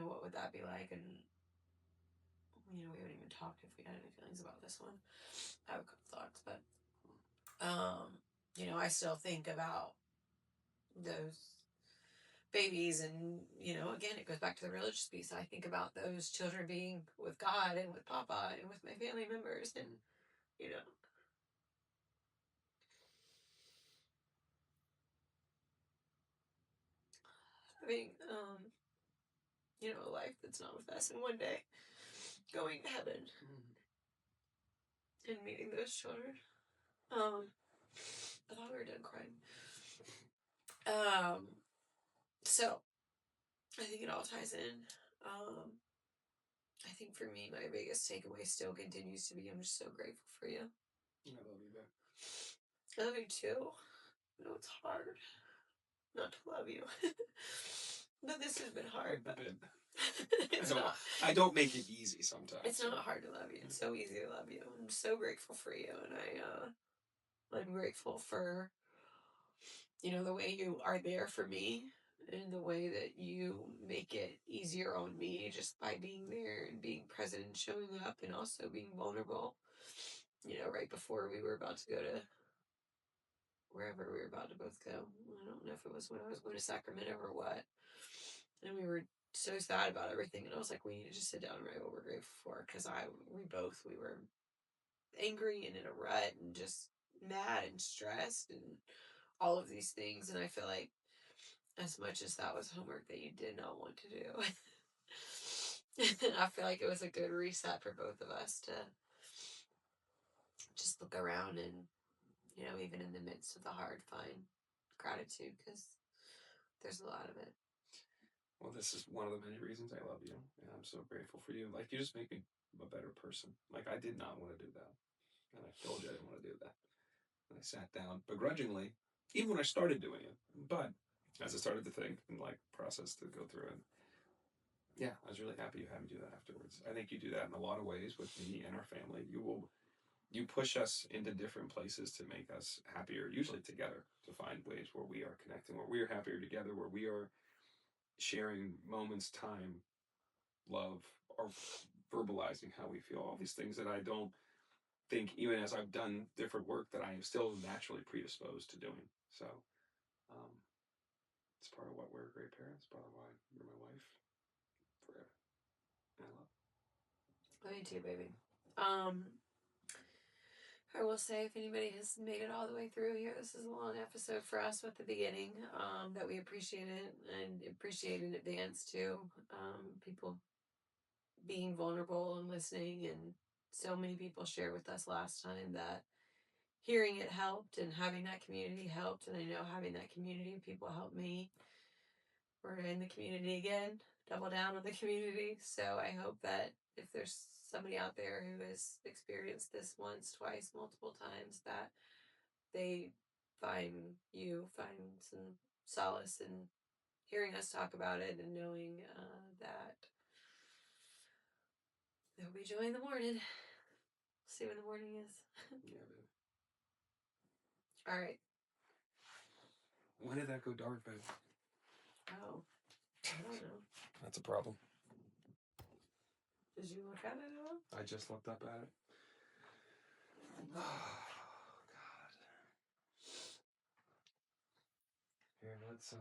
what would that be like, and we haven't even talked if we had any feelings about this one. I have a couple thoughts, but I still think about those babies, and again, it goes back to the religious piece. I think about those children being with God and with Papa and with my family members, and having a life that's not with us, and one day going to heaven and meeting those children. I thought we were done crying. So I think it all ties in. I think for me, my biggest takeaway still continues to be I'm just so grateful for you. I love you, babe. I love you too. I know it's hard not to love you. But this has been hard. But I don't make it easy sometimes. It's not hard to love you. It's so easy to love you. I'm so grateful for you, and I'm grateful for the way you are there for me, and the way that you make it easier on me just by being there and being present and showing up, and also being vulnerable. Right before we were about to go to wherever we were about to both go. I don't know if it was when I was going to Sacramento or what. And we were so sad about everything, and I was like, we need to just sit down and write what we're grateful for, because we were angry and in a rut and just mad and stressed and all of these things. And I feel like as much as that was homework that you did not want to do, I feel like it was a good reset for both of us to just look around and, even in the midst of the hard, find gratitude, because there's a lot of it. Well, this is one of the many reasons I love you, and I'm so grateful for you. Like, you just make me a better person. Like, I did not want to do that, and I told you I didn't want to do that. And I sat down begrudgingly, even when I started doing it. But as I started to think and process to go through it, yeah, I was really happy you had me do that afterwards. I think you do that in a lot of ways with me and our family. You push us into different places to make us happier, usually together, to find ways where we are connecting, where we are happier together, where we are sharing moments, time, love, or verbalizing how we feel. All these things that I don't think, even as I've done different work, that I am still naturally predisposed to doing. So it's part of what we're great parents, part of why you're my wife forever. And I love Me too, baby. I will say, if anybody has made it all the way through here, this is a long episode for us with the beginning, that we appreciate it, and appreciate in advance too. People being vulnerable and listening, and so many people shared with us last time that hearing it helped, and having that community helped, and I know having that community of people helped me. We're in the community again, double down on the community. So I hope that if there's somebody out there who has experienced this once, twice, multiple times, that they find some solace in hearing us talk about it, and knowing that there'll be joy in the morning. See when the morning is. Yeah, baby. All right. When did that go dark, babe? Oh, I don't know. That's a problem. Did you look at it at all? I just looked up at it. Oh, God. Here, let's